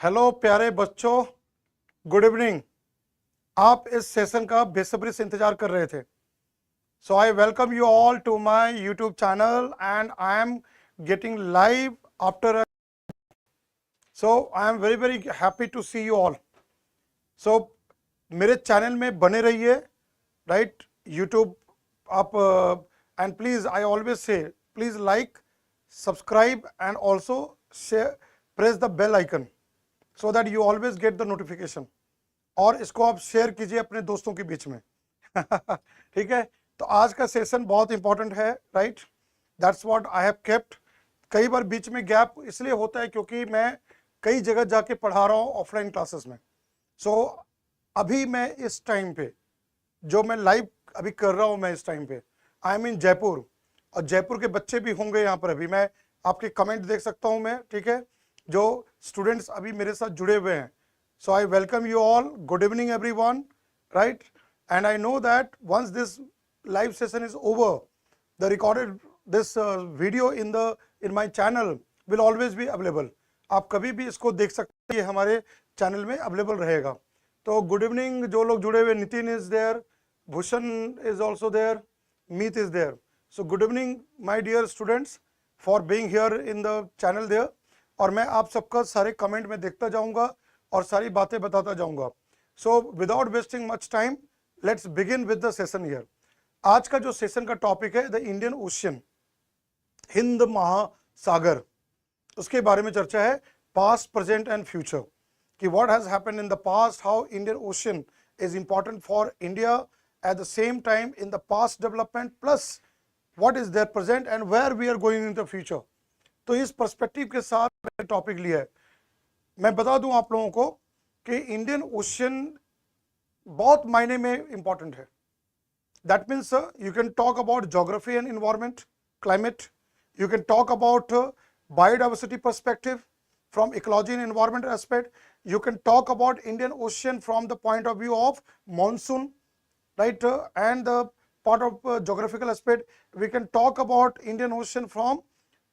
Hello प्यारे बच्चों, good evening. आप इस सेशन का बेसब्री से इंतजार कर रहे थे। So I welcome you all to my YouTube channel and I am getting live after. So I am very very happy to see you all. So मेरे चैनल में बने रहिए, राइट? यूट्यूब आप and please I always say please like, subscribe and also share, press the bell icon so that you always get the notification। और इसको आप share कीजिए अपने दोस्तों के बीच में। ठीक है, तो आज का सेशन बहुत इंपॉर्टेंट है, right? That's what I have kept. कई बार बीच में गैप इसलिए होता है क्योंकि मैं कई जगह जाके पढ़ा रहा हूँ ऑफलाइन क्लासेस में। सो अभी मैं इस टाइम पे जो मैं लाइव अभी कर रहा हूँ, मैं इस टाइम पे आई एम इन जयपुर, और जयपुर के बच्चे भी होंगे यहाँ पर। अभी मैं आपके कमेंट देख सकता हूँ मैं, ठीक है, जो स्टूडेंट्स अभी मेरे साथ जुड़े हुए हैं। So I welcome you all, good evening everyone, right? And I know that once this live session is over, the recorded this video in my channel will always be available. आप कभी भी इसको देख सकते हैं, हमारे चैनल में available रहेगा। तो गुड इवनिंग जो लोग जुड़े हुए, Nitin is there, Bhushan is also there, Meet is there. So good evening my dear students for being here in the channel there. और मैं आप सबका सारे कमेंट में देखता जाऊंगा और सारी बातें बताता जाऊंगा। So without wasting much time, let's begin with the session here. आज का जो सेशन का टॉपिक है द इंडियन ओशियन, हिंद महासागर, उसके बारे में चर्चा है, पास्ट, प्रेजेंट एंड फ्यूचर, कि what has happened in the past, how Indian ocean is important for India at the same time in the past development, plus what is their present and where we are going in the future. तो इस perspective के साथ मैंने topic लिया है। मैं बता दूं आप लोगों को कि इंडियन ओशियन बहुत मायने में इंपॉर्टेंट है। That means you can talk about geography and environment, climate, you can talk about biodiversity perspective from ecology and environment aspect, you can talk about Indian Ocean from the point of view of monsoon, right? And the part of geographical aspect, we can talk about Indian Ocean from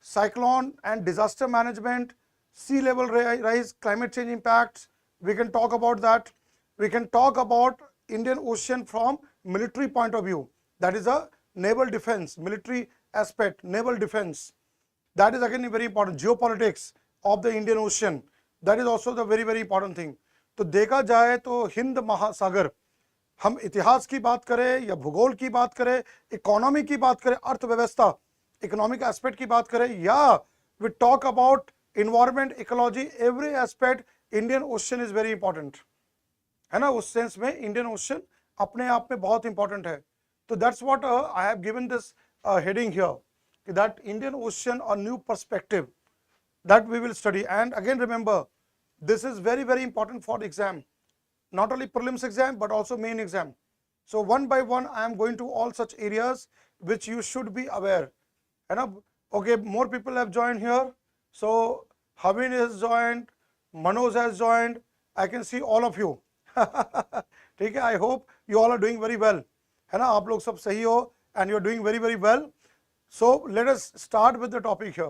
cyclone and disaster management, sea level rise, climate change impacts, we can talk about that. We can talk about Indian Ocean from military point of view, that is a naval defense, military aspect, naval defense, that is again very important. Geopolitics of the Indian Ocean, that is also the very very important thing. तो देखा जाए तो हिंद महासागर, हम इतिहास की बात करें या भूगोल की बात करें, इकोनॉमी की बात करें, अर्थव्यवस्था, इकोनॉमिक एस्पेक्ट की बात करें, या we talk about environment, ecology, every aspect Indian ocean is very important, है ना? उस सेंस में इंडियन ओशन अपने आप में बहुत इंपॉर्टेंट है। तो that's what I have given this heading here, that Indian ocean और new perspective that we will study. And again remember, this is very very important for exam, not only prelims exam but also main exam. So one by one I am going to all such areas which you should be aware, है ना? Okay, more people have joined here. So Havin has joined, Manoj has joined, I can see all of you. ठीक है, I hope you all are doing very well, है ना? आप लोग सब सही हो and you are doing very very well. So let us start with the topic here.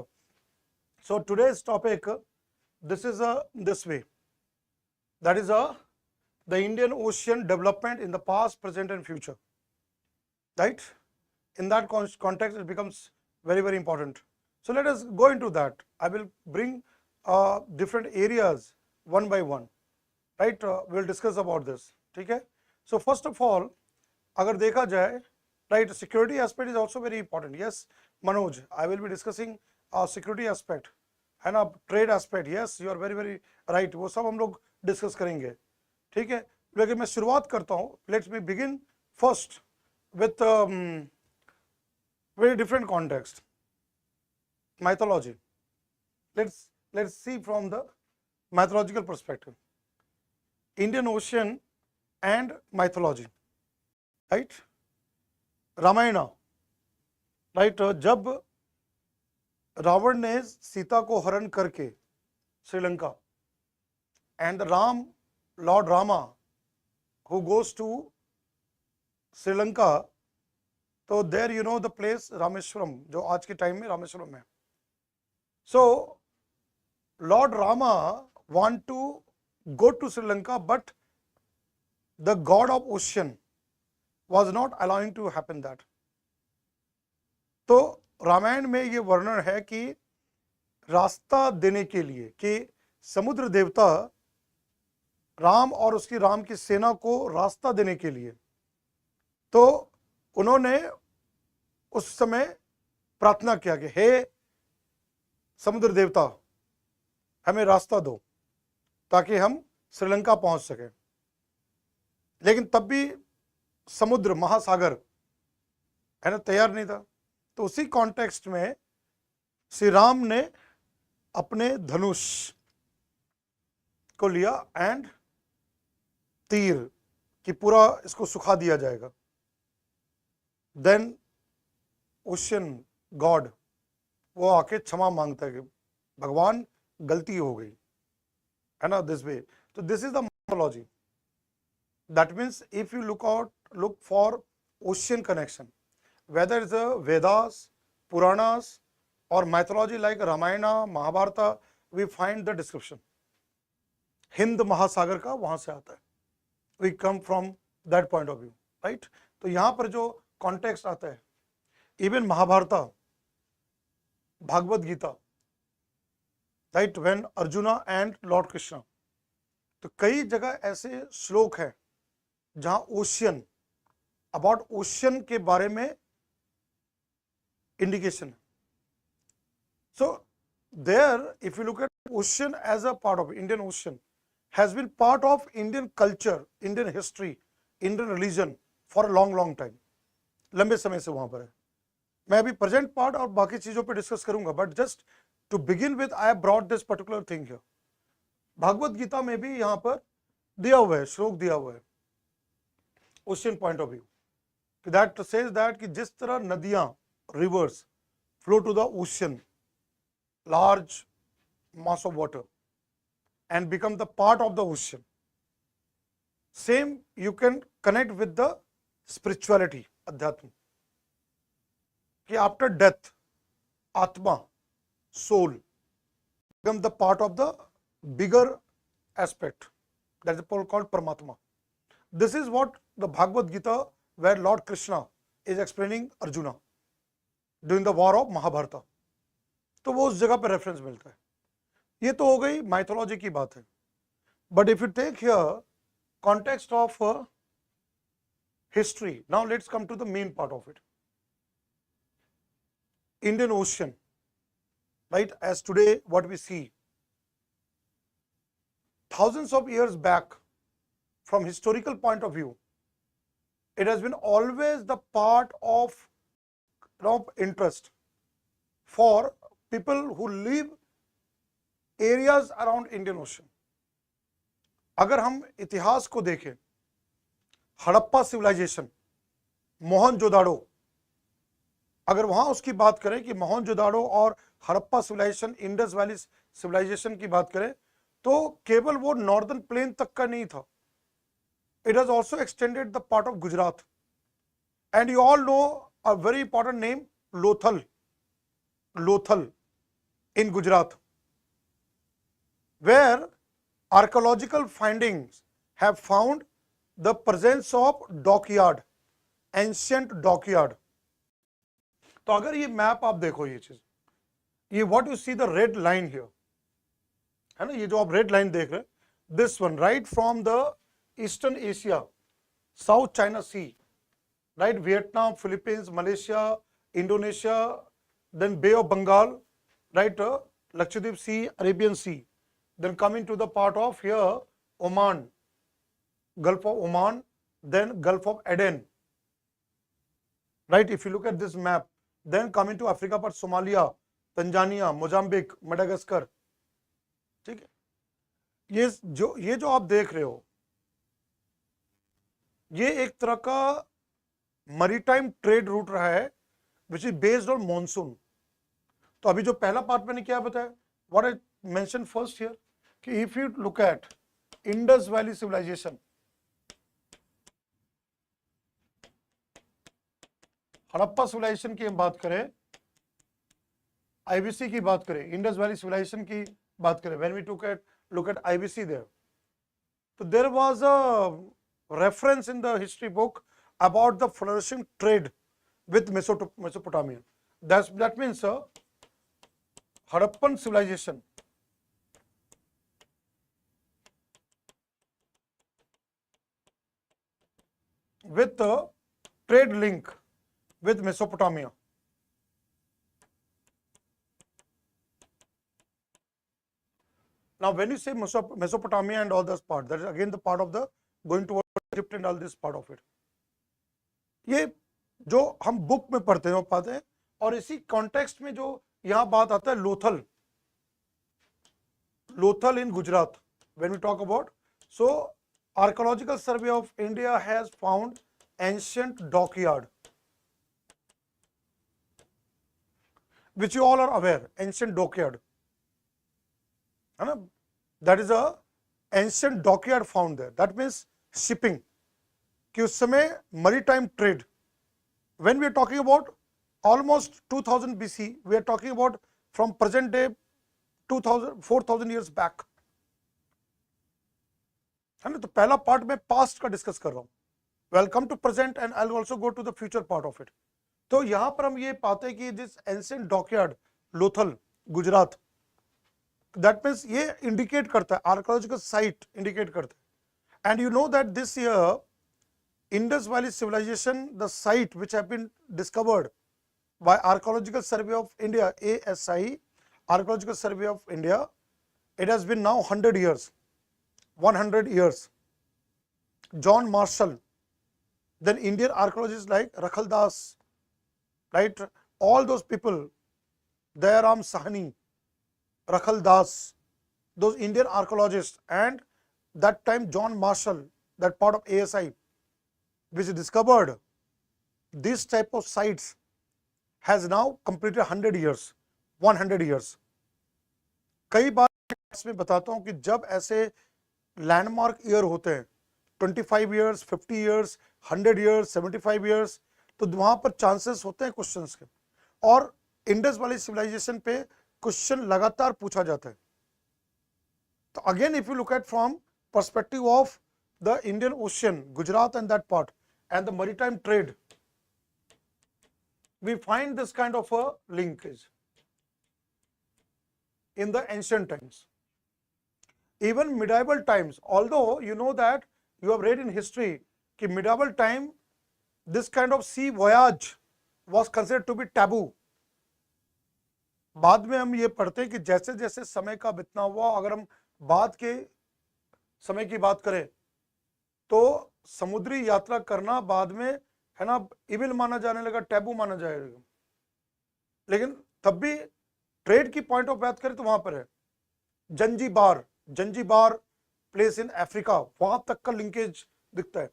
So today's topic, this is this way, that is the Indian Ocean development in the past, present and future, right? In that context it becomes very very important. So let us go into that. I will bring different areas one by one, right? We'll discuss about this, ठीक है? So first of all, अगर देखा जाए, right, security aspect is also very important. Yes, Manoj, I will be discussing security aspect, है ना? Trade aspect, yes you are very very right, वो सब हम लोग डिस्कस करेंगे, ठीक है? लेकिन मैं शुरुआत करता हूँ, let's me begin first with very different context, mythology. Let's see from the mythological perspective, Indian Ocean and mythology, right? Ramayana, right? जब रावण ने सीता को हरण करके Sri Lanka, and Ram, Lord Rama, who goes to Sri Lanka, तो there you know the place Rameswaram, जो आज के time में रामेश्वरम है. So Lord Rama want to go to Sri Lanka, but the god of ocean was not allowing to happen that. तो रामायण में ये वर्णन है कि रास्ता देने के लिए कि समुद्र देवता राम और उसकी राम की सेना को रास्ता देने के लिए, तो उन्होंने उस समय प्रार्थना किया कि हे समुद्र देवता, हमें रास्ता दो ताकि हम श्रीलंका पहुंच सके। लेकिन तब भी समुद्र महासागर है ना तैयार नहीं था। तो उसी कॉन्टेक्स्ट में श्री राम ने अपने धनुष को लिया एंड तीर कि पूरा इसको सुखा दिया जाएगा। देन ओशियन गॉड वो आके क्षमा मांगता है कि भगवान गलती हो गई, है ना, दिस वे। तो this is the mythology. That means if you look for ocean connection, whether it's the Vedas, Puranas or mythology like Ramayana, Mahabharata, we find the description. Hind महासागर का वहां से आता है, we come from that point of view, right? तो यहाँ पर जो कॉन्टेक्स्ट आता है, even Mahabharata, Bhagavad Gita, right, when Arjuna and lord Krishna, तो कई जगह ऐसे श्लोक हैं जहां ओशियन, अबाउट ओशियन के बारे में इंडिकेशन है। So there if you look at ocean as a part of Indian ocean has been part of Indian culture, Indian history, Indian religion for a long long time, लंबे समय से वहां पर है। मैं अभी प्रेजेंट पार्ट और बाकी चीजों पे डिस्कस करूंगा, but just to begin with I have brought this particular thing here. Bhagavad Gita में भी यहां पर दिया हुआ है, श्लोक दिया हुआ है ocean point of view, that says that कि जिस तरह नदियां, rivers flow to the ocean, large mass of water and become the part of the ocean, same you can connect with the spirituality, adhyatma, कि after death atma, soul become the part of the bigger aspect that is called Paramatma. This is what the Bhagavad Gita, where Lord Krishna is explaining Arjuna during the war of Mahabharata, तो वो उस जगह पर reference मिलता है। ये तो हो गई माइथोलॉजी की बात है, but if you take here context of history, now let's come to the main part of it. Indian Ocean, right, as today what we see, thousands of years back, from historical point of view, it has been always the part of interest for people who live areas around Indian Ocean. अगर हम इतिहास को देखें, Harappa civilisation, Mohenjodaro, अगर वहां उसकी बात करें कि मोहनजोदाड़ो और Harappa civilization, Indus valley civilization की बात करें, तो केवल वो नॉर्दर्न प्लेन तक का नहीं था, it has also extended the part of Gujarat, and you all know a very important name, Lothal, Lothal in Gujarat, where archaeological findings have found the presence of dockyard, ancient dockyard. तो अगर ये मैप आप देखो, ये चीज, ये what you see the red line here, है ना, ये जो आप रेड लाइन देख रहे हैं, this one right from the Eastern Asia, South China Sea, right, Vietnam, Philippines, Malaysia, Indonesia, then Bay of Bengal, right, Lakshadweep Sea, Arabian Sea, then coming to the part of here Oman, Gulf of Oman, then Gulf of Aden, right, if you look at this map, then coming to Africa part, Somalia, Tanzania, Mozambique, Madagascar, ठीक है। ये जो आप देख रहे हो, ये एक तरह का मैरीटाइम ट्रेड रूट रहा है, which is based on monsoon. तो अभी जो पहला पार्ट मैंने क्या बताया, what I mention first here, कि if you look at Indus valley civilization, Harappa civilization की हम बात करें, आईबीसी की बात करें, इंडस वैली सिविलाइजेशन की बात करें, when we took at look at IBC there. So there was a reference in the history book about the flourishing trade with Mesopotamia. That means Harappan civilization with a trade link with Mesopotamia. Now, when you say Mesopotamia and all this part, that is again the part of the going towards Egypt and all this part of it. ये जो हम book में पढ़ते हैं वो पाते हैं, और इसी कॉन्टेक्स्ट में जो यहाँ बात आता है Lothal in Gujarat. When we talk about, so Archaeological Survey of India has found ancient dockyard, which you all are aware, ancient dockyard. That is a ancient dockyard found there. That means shipping. कि उस समय maritime trade. When we are talking about almost 2000 BC, we are talking about from present day 4000 years back. है ना, तो पहला part में past का discuss कर रहा हूँ. Welcome to present and I will also go to the future part of it. तो यहां पर हम ये पाते हैं कि this ancient dockyard Lothal Gujarat, that means ये इंडिकेट करता है, आर्कियोलॉजिकल साइट इंडिकेट करता है. And you know that this year Indus valley civilization, the site which have been discovered by archaeological survey of India, ASI, archaeological survey of India, it has been now 100 years. 100 years. John Marshall, then Indian archaeologists like Rakhal Das, right? All those people, Dayaram Sahni, Rakhal Das, those Indian archaeologists, and that time John Marshall, that part of ASI, which discovered this type of sites, has now completed 100 years. 100 years. कई बार मैं बताता हूं कि जब ऐसे landmark year होते हैं 25 years, 50 years, 100 years, 75 years, तो वहां पर चांसेस होते हैं क्वेश्चंस के, और इंडस वैली सिविलाइजेशन पे क्वेश्चन लगातार पूछा जाता है. तो again if you look at from perspective of the Indian ocean, Gujarat and that part and the maritime trade, we find this kind of a linkage in the ancient times. Even medieval times, although you know that you have read in history कि medieval time this kind of sea voyage was considered to be taboo. बाद में हम ये पढ़ते हैं कि जैसे जैसे समय का बीतना हुआ, अगर हम बाद के समय की बात करें तो समुद्री यात्रा करना बाद में है ना इविल माना जाने लगा, टैबू माना जाएगा. लेकिन तब भी ट्रेड की पॉइंट ऑफ बात करें तो वहां पर है जंजीबार प्लेस इन अफ्रीका, वहां तक का लिंकेज दिखता है.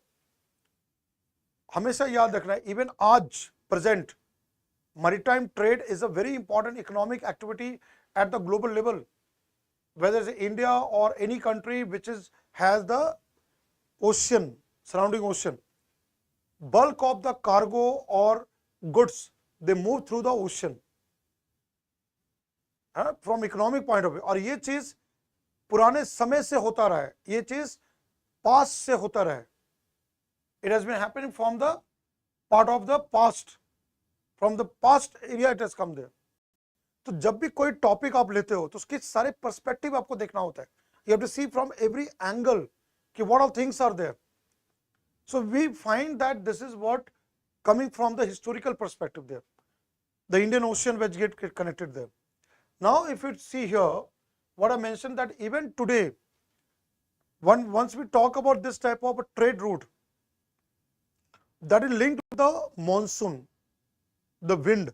हमेशा याद रखना है, इवन आज present maritime trade is a very important economic activity at the global level, whether it's India or any country which has the ocean, surrounding ocean. Bulk of the cargo or goods, they move through the ocean. From economic point of view. और ये चीज पुराने समय से होता रहा है, ये चीज पास्ट से होता रहा है. It has been happening from the part of the past, from the past area it has come there. तो जब भी कोई टॉपिक आप लेते हो तो उसके सारे पर्सपेक्टिव आपको देखना होता है. You have to see from every angle कि what all things are there. So we find that this is what coming from the historical perspective there, the Indian ocean which get connected there. Now, if you see here, what I mentioned that even today, once we talk about this type of a trade route, that is linked to the monsoon, the wind,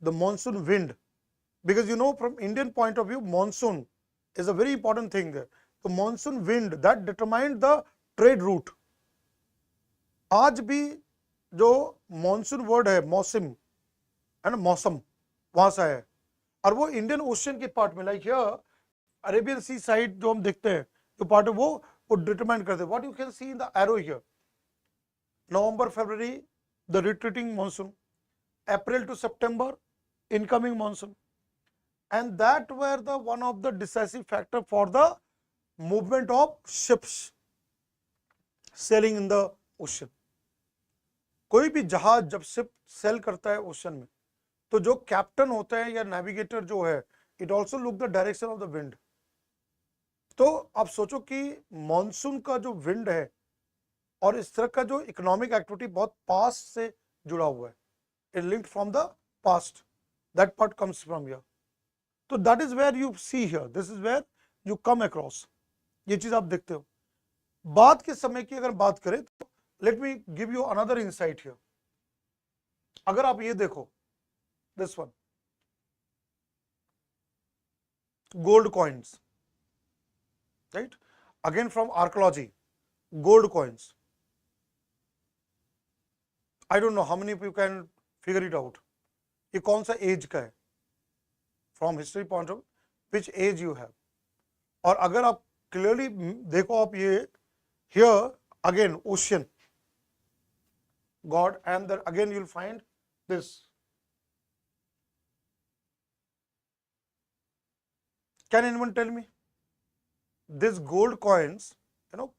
the monsoon wind, because you know from Indian point of view, monsoon is a very important thing there. The monsoon wind that determined the trade route. आज भी जो monsoon word है, मौसम है ना, मौसम वहां से है, और वो इंडियन ओशियन के पार्ट में, like here Arabian sea side जो हम देखते हैं जो पार्ट है वो डिटरमाइन करते हैं. What you can see in the arrow here, November February the retreating monsoon, April to September incoming monsoon, and that were the one of the decisive factor for the movement of ships sailing in the ocean. कोई भी जहाज जब ship cell करता है ocean में, तो जो captain होता है या नेविगेटर जो है, it also look the direction of the wind. तो आप सोचो कि मॉनसून का जो विंड है और इस तरह का जो इकोनॉमिक एक्टिविटी बहुत पास्ट से जुड़ा हुआ है, it linked from the past, that part comes from here. तो that is where you see here, this is where you come across, ये चीज आप देखते हो. बाद के समय की अगर बात करें तो let me give you another insight here. अगर आप ये देखो, this one, gold coins, right? Again from archaeology, gold coins. I don't know how many of you can figure it out. ये कौन सा एज का है? From history point of which age you have. और अगर आप क्लियरली देखो, आप ये here again ocean, God, and then again you'll find this. Can anyone tell me? This gold coins, you know,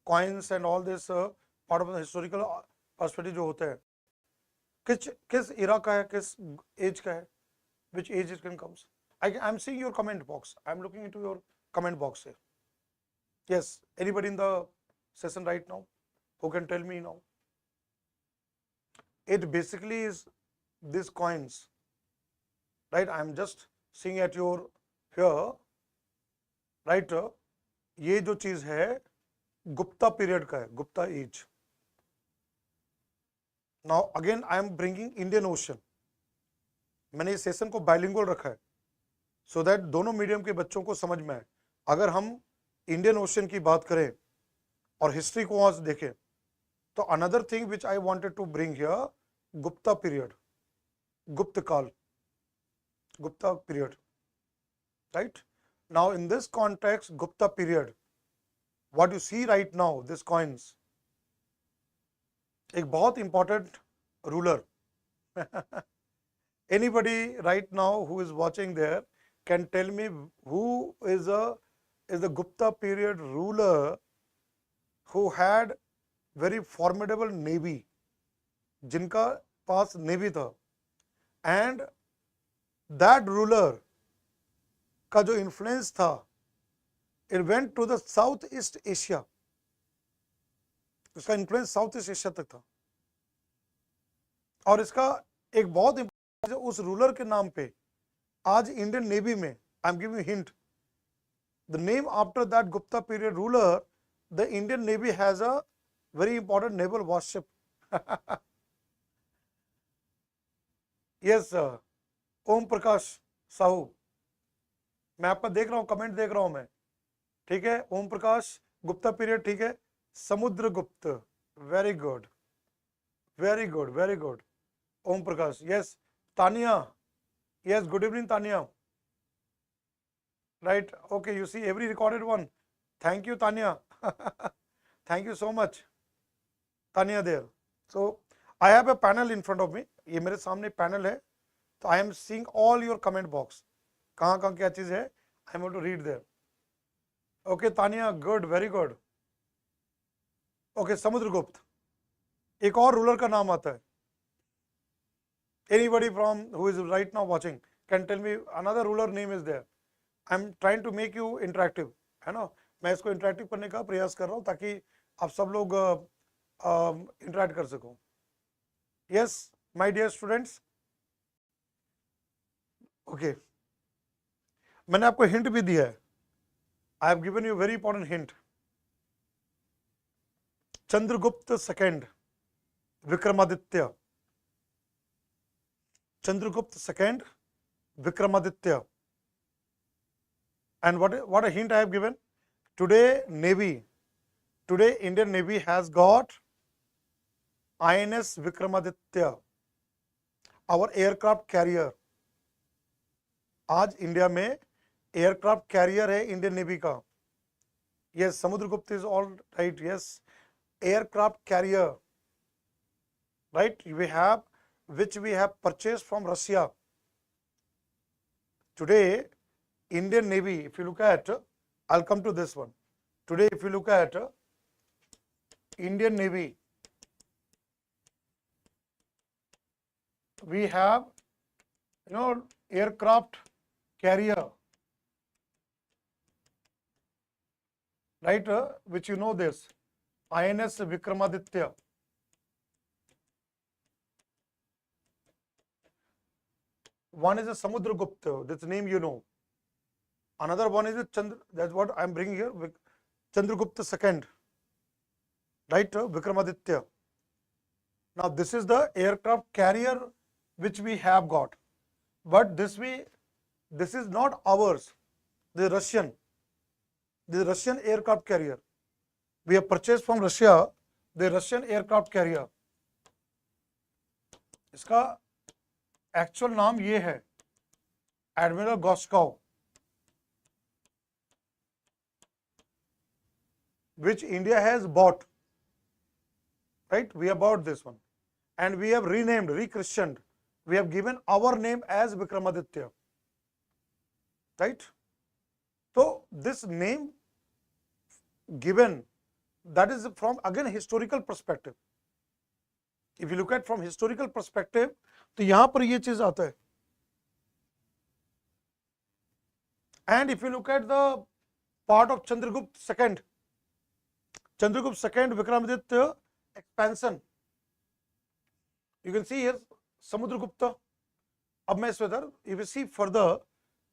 coins and all this part of the historical perspective जो होते हैं, किस era का है, किस age का है, which age it can comes? I'm seeing your comment box. I'm looking into your comment box here. Yes, anybody in the session right now who can tell me now? It basically is these coins, right? I'm just seeing at your here, right? ये जो चीज है Gupta period का है, Gupta age. Now again I am bringing Indian ocean. मैंने इस session को bilingual रखा है सो दैट दोनों मीडियम के बच्चों को समझ में आए. अगर हम इंडियन ओशन की बात करें और हिस्ट्री को आज देखें, तो another thing which I wanted to bring here, Gupta period, Gupta काल, Gupta period, right? Now in this context, Gupta period, what you see right now, these coins, एक बहुत important ruler. Anybody right now who is watching there can tell me who is the Gupta period ruler who had very formidable navy, जिनका पास navy था, and that ruler का जो influence था, it went to the South east Asia. उसका influence South east Asia तक था. और इसका एक बहुत इंपॉर्टेंट, उस रूलर के नाम पे आज इंडियन नेवी में, I am giving hint, the name after that Gupta period ruler, the Indian navy has a very important naval warship. Yes, Om Prakash Sahu, मैं आपका देख रहा हूं, कमेंट देख रहा हूं मैं, ठीक है. ओम प्रकाश, गुप्ता पीरियड, ठीक है. Samudragupta, very good, very good, very good. Om Prakash, yes. Tania, yes, good evening Tania, right. Okay, you see every recorded one. Thank you Tania. Thank you so much Tania there. So I have a panel in front of me, ये मेरे सामने panel है, तो I am seeing all your comment box, कहाँ कहाँ क्या चीज है, I am to read there. Okay Tania, good, very good. Okay, Samudragupta. एक और रूलर का नाम आता है. Anybody from who is right now watching can tell me another ruler name is there. I am trying to make you interactive, है ना. मैं इसको इंटरेक्टिव करने का प्रयास कर रहा हूँ ताकि आप सब लोग इंटरेक्ट कर सको. Yes my dear students. Okay, मैंने आपको हिंट भी दिया है. I have given you very important hint. Chandragupta second Vikramaditya, Chandragupta second Vikramaditya. And what a hint I have given. Today Indian Navy has got INS Vikramaditya, our aircraft carrier. आज India में aircraft carrier है Indian navy का. Yes, Samudragupta is all right. Yes, aircraft carrier, right. We have which we have purchased from Russia. Today Indian Navy, if you look at, I'll come to this one. Today, if you look at Indian Navy, we have, aircraft carrier, right? Which you know this, INS Vikramaditya. One is a Samudragupta, that's the name you know. Another one is a Chandra, that's what I'm bringing here, Chandragupta II, right? Vikramaditya. Now, this is the aircraft carrier which we have got, but this is not ours. The Russian aircraft carrier. We have purchased from Russia the Russian aircraft carrier. इसका actual नाम ये है admiral गॉस्काउ, which India has bought, right? We have bought this one and we have renamed, rechristened. We have given our name as Vikramaditya, right? So this name given, that is from again historical perspective. If you look at from historical perspective, तो यहां पर ये चीज आता है. And if you look at the part of Chandragupta II Vikramaditya expansion, you can see here Samudragupta. अब मैं इसमें इधर, if you see further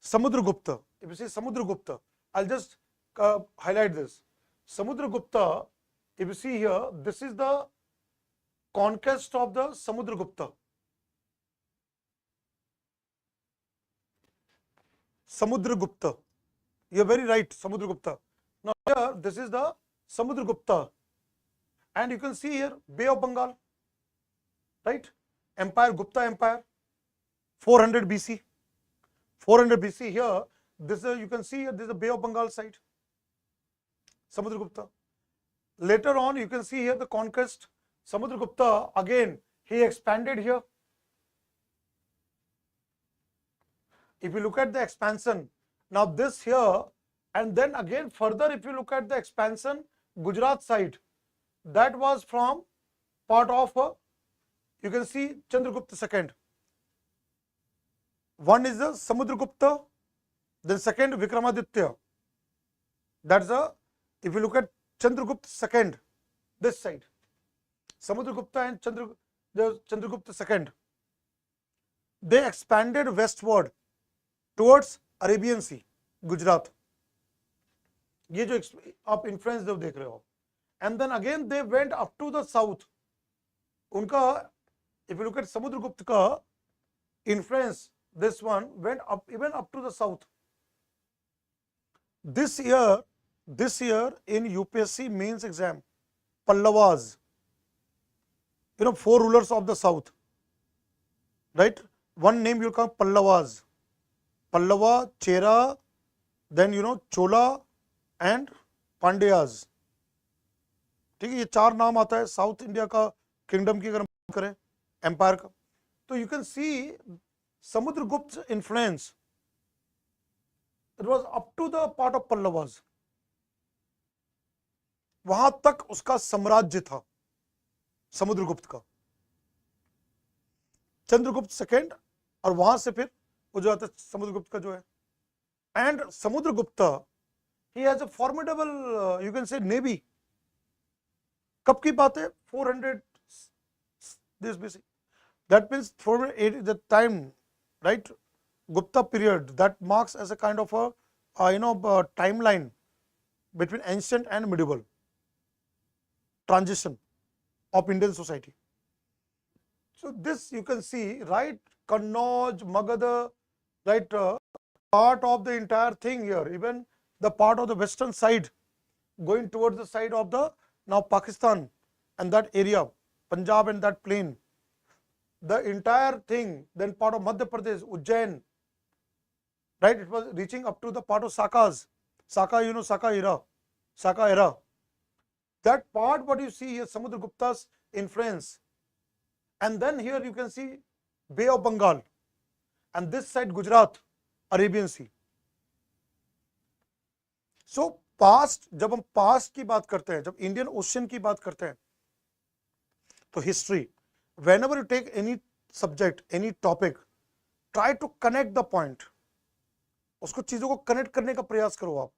Samudragupta, if you see Samudragupta, I'll just highlight this. Samudragupta, if you see here, this is the conquest of the Samudragupta. Samudragupta. You're very right, Samudragupta. Now here, this is the Samudragupta. And you can see here, Bay of Bengal, right? Empire, Gupta Empire, 400 BC. 400 BC here, this is, you can see here, this is the Bay of Bengal side. Samudragupta. Later on, you can see here the conquest. Samudragupta, again, he expanded here. If you look at the expansion, now this here, and then again further, if you look at the expansion, Gujarat side, that was from part of, you can see Chandragupta II. One is the Samudragupta, then second Vikramaditya. That's a, if you look at Chandragupta II, this side, Samudragupta and Chandragupta II, they expanded westward towards Arabian Sea, Gujarat. ये जो आप influence जब देख रहे हो, and then again they went up to the south. उनका, if you look at Samudragupta का influence, this one went up even up to the south. This year in UPSC mains exam, Pallavas, 4 rulers of the south, right? One name will come Pallavas. Pallava, Chera, then Chola and Pandyas. ठीक है, ये 4 नाम आता है south India का kingdom की अगर हम बात करें एम्पायर का. तो you can see Samudragupta influence, it was up to the part of Pallavas. वहां तक उसका साम्राज्य था समुद्रगुप्त का, चंद्रगुप्त सेकेंड, और वहां से फिर वो जो आता है समुद्रगुप्त का जो है. And Samudragupta he has a formidable, you can say navy. कब की बात है? 400 this BC. That means 480 the time, right? Gupta period, that marks as a kind of a timeline between ancient and medieval transition of Indian society. So this you can see, right? Kannauj, Magadha, right? Part of the entire thing here, even the part of the western side going towards the side of the now Pakistan and that area, Punjab and that plain, the entire thing, then part of Madhya Pradesh, Ujjain, right? It was reaching up to the part of Sakas, Saka, Saka era. That part, what you see here, Samudragupta's influence. And then here you can see Bay of Bengal, and this side Gujarat, Arabian Sea. So past, जब हम past की बात करते हैं, जब Indian ocean की बात करते हैं, तो history, whenever you take any subject, any topic, try to connect the point. उसको चीजों को कनेक्ट करने का प्रयास करो, आप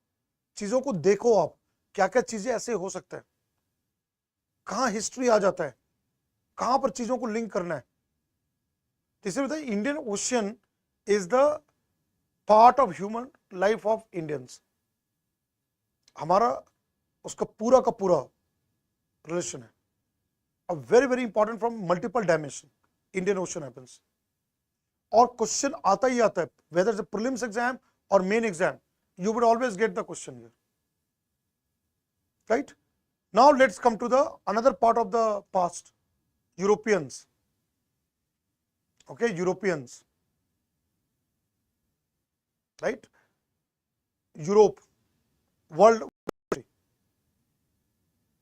चीजों को देखो, आप क्या क्या चीजें ऐसे हो सकता है, कहां हिस्ट्री आ जाता है, कहां पर चीजों को लिंक करना है। इसलिए बताइए, Indian ocean is the part of human life of Indians. हमारा उसका पूरा का पूरा रिलेशन है, very very important from multiple dimension Indian ocean happens. और क्वेश्चन आता ही आता है, वेदर इज प्रीलिम्स एग्जाम और main exam, you would always get the question here, right? Now let's come to the another part of the past, Europeans. Okay, Europeans, right? Europe, world,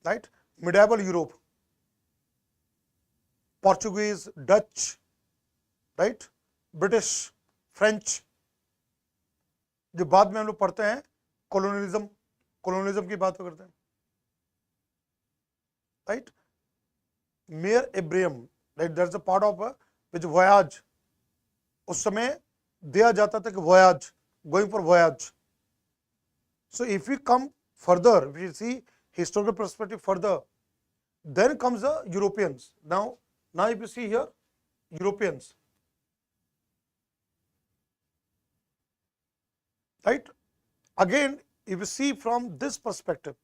right? Medieval Europe, Portuguese, Dutch, right? British, French, जो बाद में हम लोग पढ़ते हैं colonialism की बात करते हैं, राइट? मेयर एब्रियम, right, that's a part of which voyage, उस समय दिया जाता था कि voyage, going for voyage. So if you come further, we see historical perspective further, then comes the Europeans. Now if you see here Europeans, right? Again, if you see from this perspective,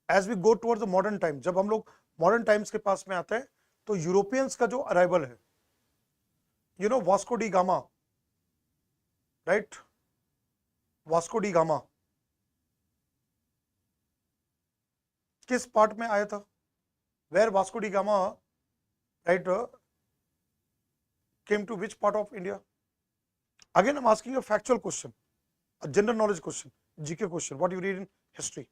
as we go towards the modern time, जब हम लोग modern times के पास में आते हैं, तो Europeans का जो अराइवल है, you know Vasco da Gama, right? Vasco da Gama किस पार्ट में आया था? Where Vasco da Gama, right, came to which part of India? Again, I'm asking a factual question, a general knowledge question, GK question, what you read in history.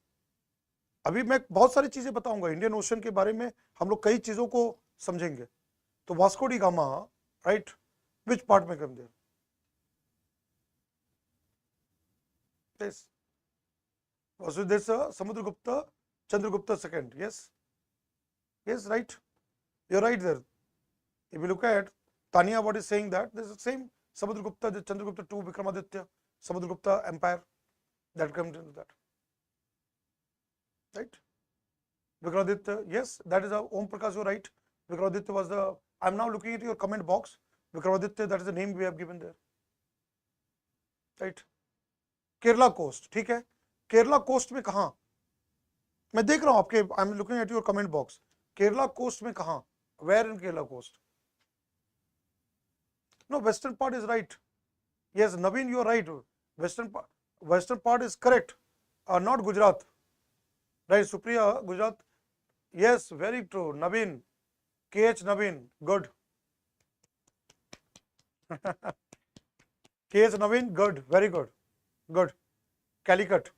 अभी मैं बहुत सारी चीजें बताऊंगा इंडियन ओशन के बारे में, हम लोग कई चीजों को समझेंगे। तो Vasco da Gama, right, which part में come there? This was this Samudragupta, Chandragupta second, yes, yes, right, you're right there. If you look at Tanya, what is saying that this is the same Samudragupta, the Chandragupta II, Vikramaditya, Samudragupta empire that comes into that, right? Vikramaditya, yes, that is a Om Prakash, you're right. Vikramaditya was the, I'm now looking at your comment box. Vikramaditya, that is the name we have given there, right? Kerala coast, ठीक है, Kerala coast में कहां? मैं देख रहा हूं आपके, I am looking at your comment box, Kerala coast में कहां? Where in Kerala coast? No, western part is right, yes Naveen, you are right, western part is correct, not Gujarat, right? Supriya, Gujarat, yes, very true, Naveen, KH Naveen, good. KH Naveen, good, very good, good. Calicut,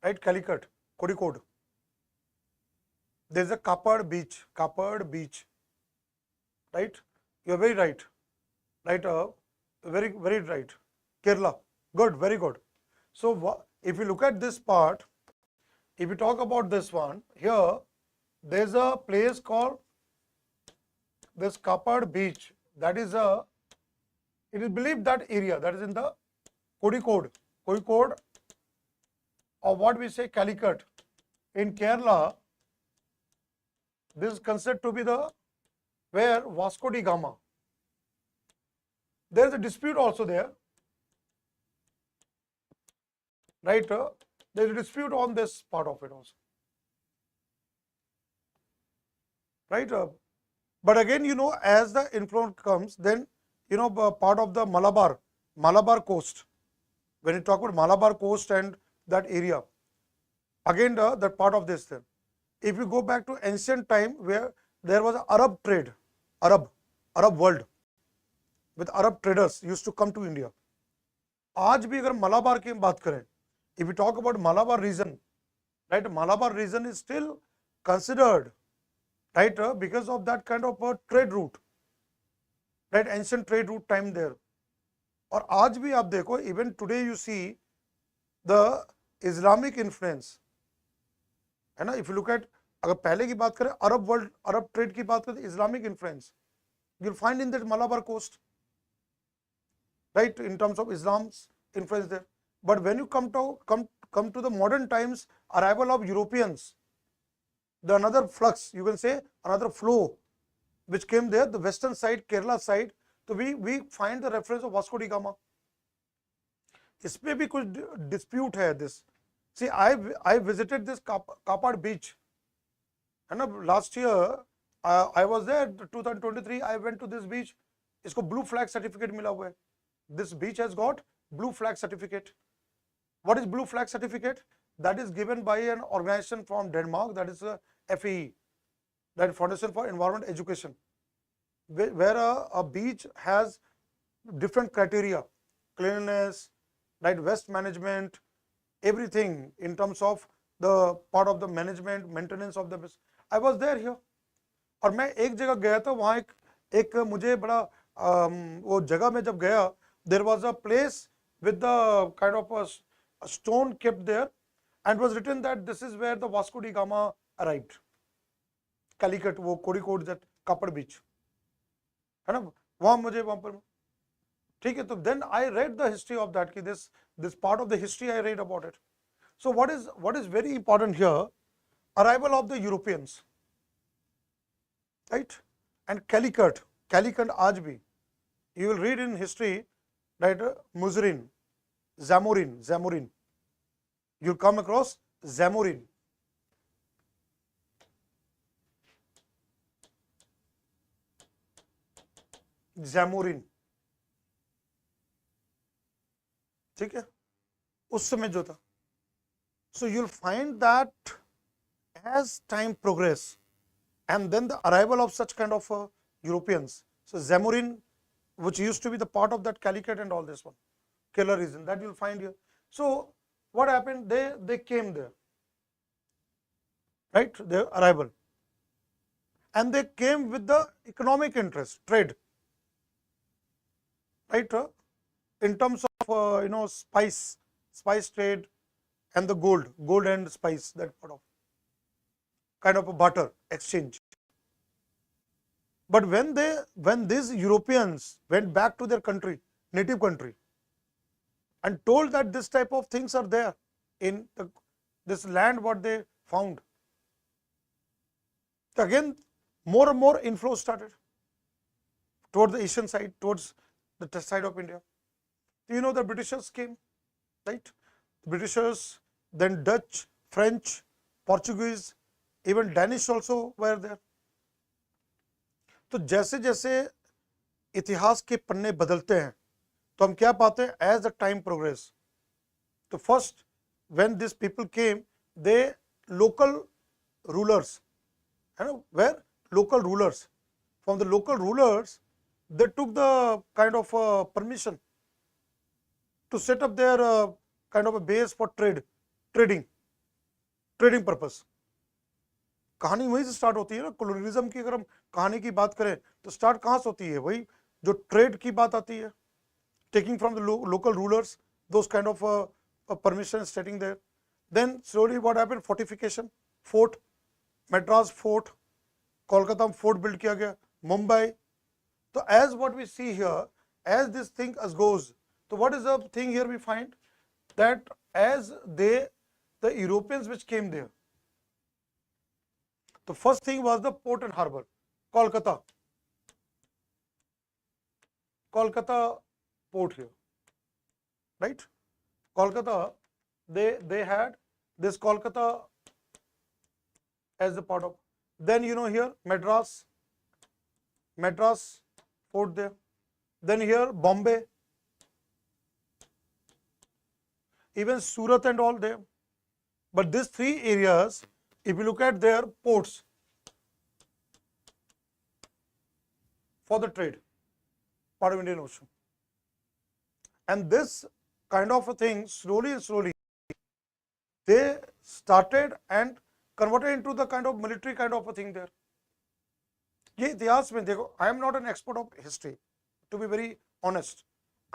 right? Calicut, Kozhikode. There is a Kapad beach, right? You are very right, right? Very, very right. Kerala, good, very good. So if you look at this part, if you talk about this one, here there is a place called this Kapad beach. That is a, it is believed that area that is in the Kozhikode, or what we say Calicut in Kerala. This is considered to be the where Vasco da Gama. There is a dispute also there, right? There is a dispute on this part of it also, right? But again, you know, as the influence comes, then, you know, part of the Malabar coast, when you talk about Malabar coast and that area, again, that part of this thing. If you go back to ancient time where there was Arab trade, Arab world, with Arab traders used to come to India. आज भी अगर Malabar की बात करें, if we talk about Malabar region, right, Malabar region is still considered, right, because of that kind of a trade route, right, ancient trade route time there. और आज भी आप देखो, even today you see the Islamic influence, है ना. If you look at, अगर पहले की बात करें अरब वर्ल्ड, अरब ट्रेड की बात करें, Islamic influence you'll find in that Malabar coast, right, in terms of Islam's influence there. But when you come to the modern times, arrival of Europeans, the another flux, you can say another flow which came there, the western side, Kerala side. So we find the reference of Vasco da Gama. इसमें भी कुछ dispute है this. See, I visited this Kapad beach, है ना. Last year I was there 2023. I went to this beach. इसको blue flag certificate मिला हुआ है. This beach has got blue flag certificate. What is blue flag certificate? That is given by an organization from Denmark, that is FAE, that is Foundation for Environment Education, where a beach has different criteria, cleanliness, right, waste management, everything in terms of the part of the management, maintenance of the beach. I was there here. और मैं एक जगह गया था, वहाँ एक मुझे बड़ा वो जगह में जब गया, there was a place with the kind of a stone kept there, and was written that this is where the Vasco da Gama arrived. Calicut, वो कोड़ीकोड, that Kapad beach, है ना. वहाँ मुझे वहाँ पर ठीक है. तो then I read the history of that, कि this part of the history I read about it. So what is very important here? Arrival of the Europeans, right? And Calicut आज भी, you will read in history, right, Muzarin, Zamorin, you'll come across Zamorin. ठीक है, उस समय जो था. So you'll find that as time progress, and then the arrival of such kind of Europeans. So Zamorin, which used to be the part of that Calicut and all this one, Keller region, that you'll find here. So what happened? They came there, right? Their arrival, and they came with the economic interest, trade, right? In terms of spice trade, and the gold and spice, that part of kind of a barter exchange. But when these Europeans went back to their country, native country, and told that this type of things are there in this land, what they found, so again more and more inflow started towards the Asian side, towards the side of India. You know, the Britishers came, right? The Britishers, then Dutch, French, Portuguese, even Danish also were there. तो जैसे जैसे इतिहास के पन्ने बदलते हैं, तो हम क्या पाते हैं? एज द टाइम प्रोग्रेस, तो first when this people came, they local rulers, है ना, were local rulers, from the local rulers they took the kind of permission to set up their kind of a base for trading purpose. कहानी वहीं से start होती है ना. Colonialism की अगर हम कहानी की बात करें तो स्टार्ट कहाँ से होती है? वही जो ट्रेड की बात आती है, taking from the local rulers those kind of permission setting there. Then slowly what happened? Fortification, fort, Madras fort, Kolkata में फोर्ट बिल्ड किया गया, Mumbai. So as what we see here, as this thing as goes, so what is the thing here we find? That as the Europeans which came there, the first thing was the port and harbor, Kolkata port here, right? Kolkata, they had this Kolkata as the part of, then you know here Madras port there, then here Bombay, even Surat and all there. But these three areas, if you look at their ports for the trade, part of Indian Ocean, and this kind of a thing slowly they started and converted into the kind of military kind of a thing there. ये इतिहास में देखो, I am not an expert of history, to be very honest,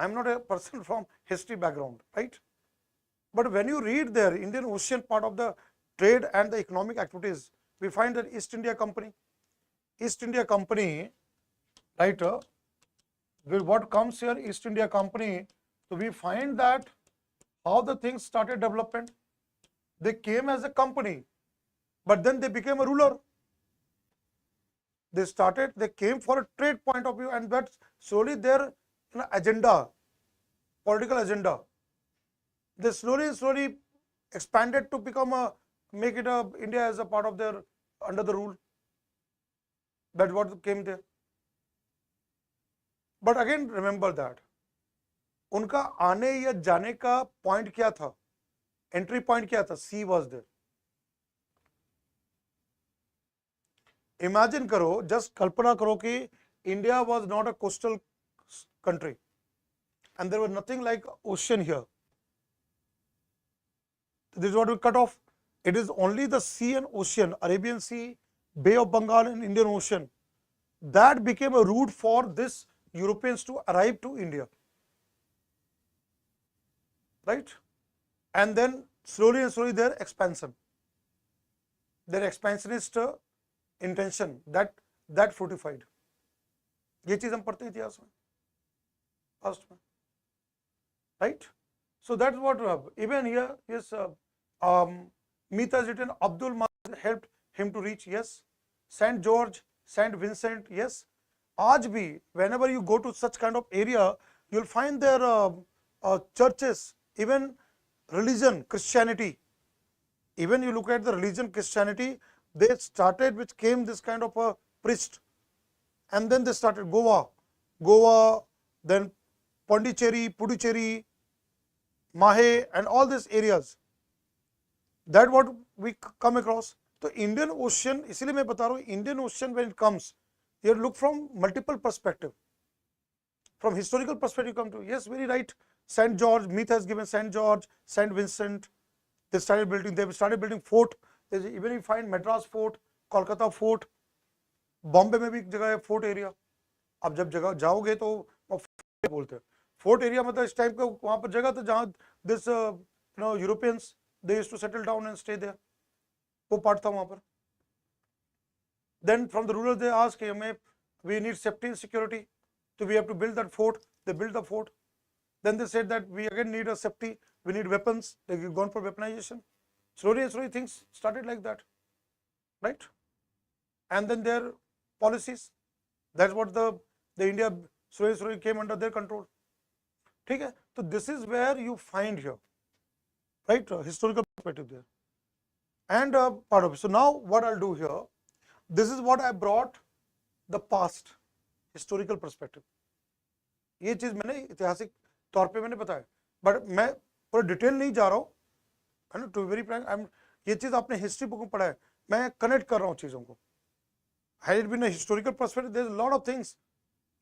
I am not a person from history background, right? But when you read there, Indian Ocean part of the trade and the economic activities, we find that East India Company, right? What comes here, East India Company. So we find that how the things started development. They came as a company, but then they became a ruler. They came for a trade point of view, and that slowly their agenda, political agenda, they slowly expanded to become make it India as a part of their under the rule. That's what came there. But again, remember that उनका आने या जाने का point क्या था, entry point क्या था, सी was there. Imagine करो, जस्ट कल्पना करो कि India was not a coastal country and there was nothing like ocean here. This is what we cut off. It is only the sea and ocean, Arabian Sea, Bay of Bengal and Indian Ocean, that became a route for this Europeans to arrive to India. Right? And then slowly and slowly their expansionist intention, that fortified. ये चीज हम पढ़ते हैं इतिहास में, past में. Right? So that's what we have. Even here, yes, Meet has written, Abdul Mahir helped him to reach, yes. St. George, St. Vincent, yes. आज भी, whenever you go to such kind of area, you'll find their churches, even religion, Christianity. Even you look at the religion, Christianity, they started, which came this kind of a priest. And then they started Goa, then Pondicherry, Puducherry, Mahe, and all these areas. That what we come across. So Indian Ocean, इसीलिए मैं बता रहा हूँ, Indian Ocean when it comes, you look from multiple perspective. From historical perspective, you come to, yes, very right. St. George, Meet has given St. George, St. Vincent. They started building fort. Even you find Madras Fort, Kolkata Fort, Bombay में भी एक जगह है fort area. अब जब जगह जाओगे तो fort बोलते हैं. Fort area मतलब इस टाइम का वहाँ पर जगह था जहाँ this Europeans they used to settle down and stay there. वो part था वहाँ पर. Then from the rulers they asked हमें we need safety and security, so we have to build that fort. They built the fort. Then they said that we again need a safety, we need weapons. They've gone for weaponization. Slowly and slowly things started like that, right? And then their policies, that's what the India slowly came under their control. ठीक है? So this is where you find here, right? Historical perspective there, and part of it. So now what I'll do here, this is what I brought the past historical perspective. ये चीज मैंने ऐतिहासिक तौर पे मैंने बताया, बट मैं पूरा डिटेल नहीं जा रहा हूँ, है ना. टू वेरी फ्रैंक, ये चीज आपने हिस्ट्री बुक में पढ़ा है, मैं कनेक्ट कर रहा हूँ चीजों को. Had it been a historical perspective, there is lot of things.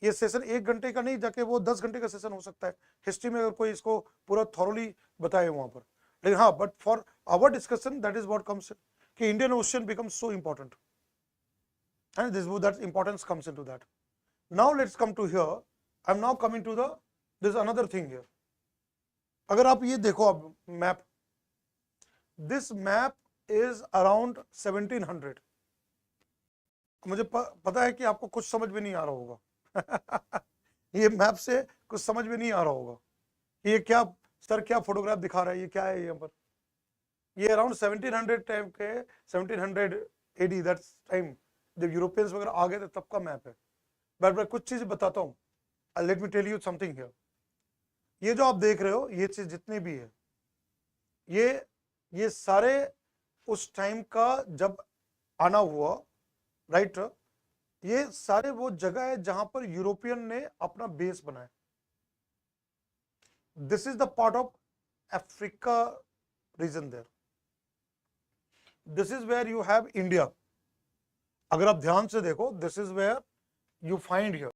ये सेशन 1 घंटे का नहीं, जाके वो 10 घंटे का सेशन हो सकता है हिस्ट्री में, अगर कोई इसको पूरा थॉरली बताए वहां पर. लेकिन हाँ, but for our discussion that is what comes कि Indian ocean becomes so important, and that importance comes into that. Now let's come to here. I'm now coming to there's another thing here. अगर आप ये देखो अब map, this map is around 1700. मुझे पता है कि आपको कुछ समझ में नहीं आ रहा होगा. ये मैप से कुछ समझ में नहीं आ रहा होगा. ये क्या सर, क्या फोटोग्राफ दिखा रहा है, ये क्या है यहाँ पर. ये अराउंड 1700 टाइम के 1700 AD, दैट्स टाइम जब यूरोपियंस वगैरह आ गए थे तब का मैप है. बट मैं कुछ चीजें बताता हूँ. Let me tell you something here. ये जो आप देख रहे हो, ये चीज जितनी भी है, ये सारे उस टाइम का जब आना हुआ, राइट. ये सारे वो जगह है जहां पर यूरोपियन ने अपना बेस बनाया. This is the part of Africa region there. This is where you have India. अगर आप ध्यान से देखो, this is where you find here,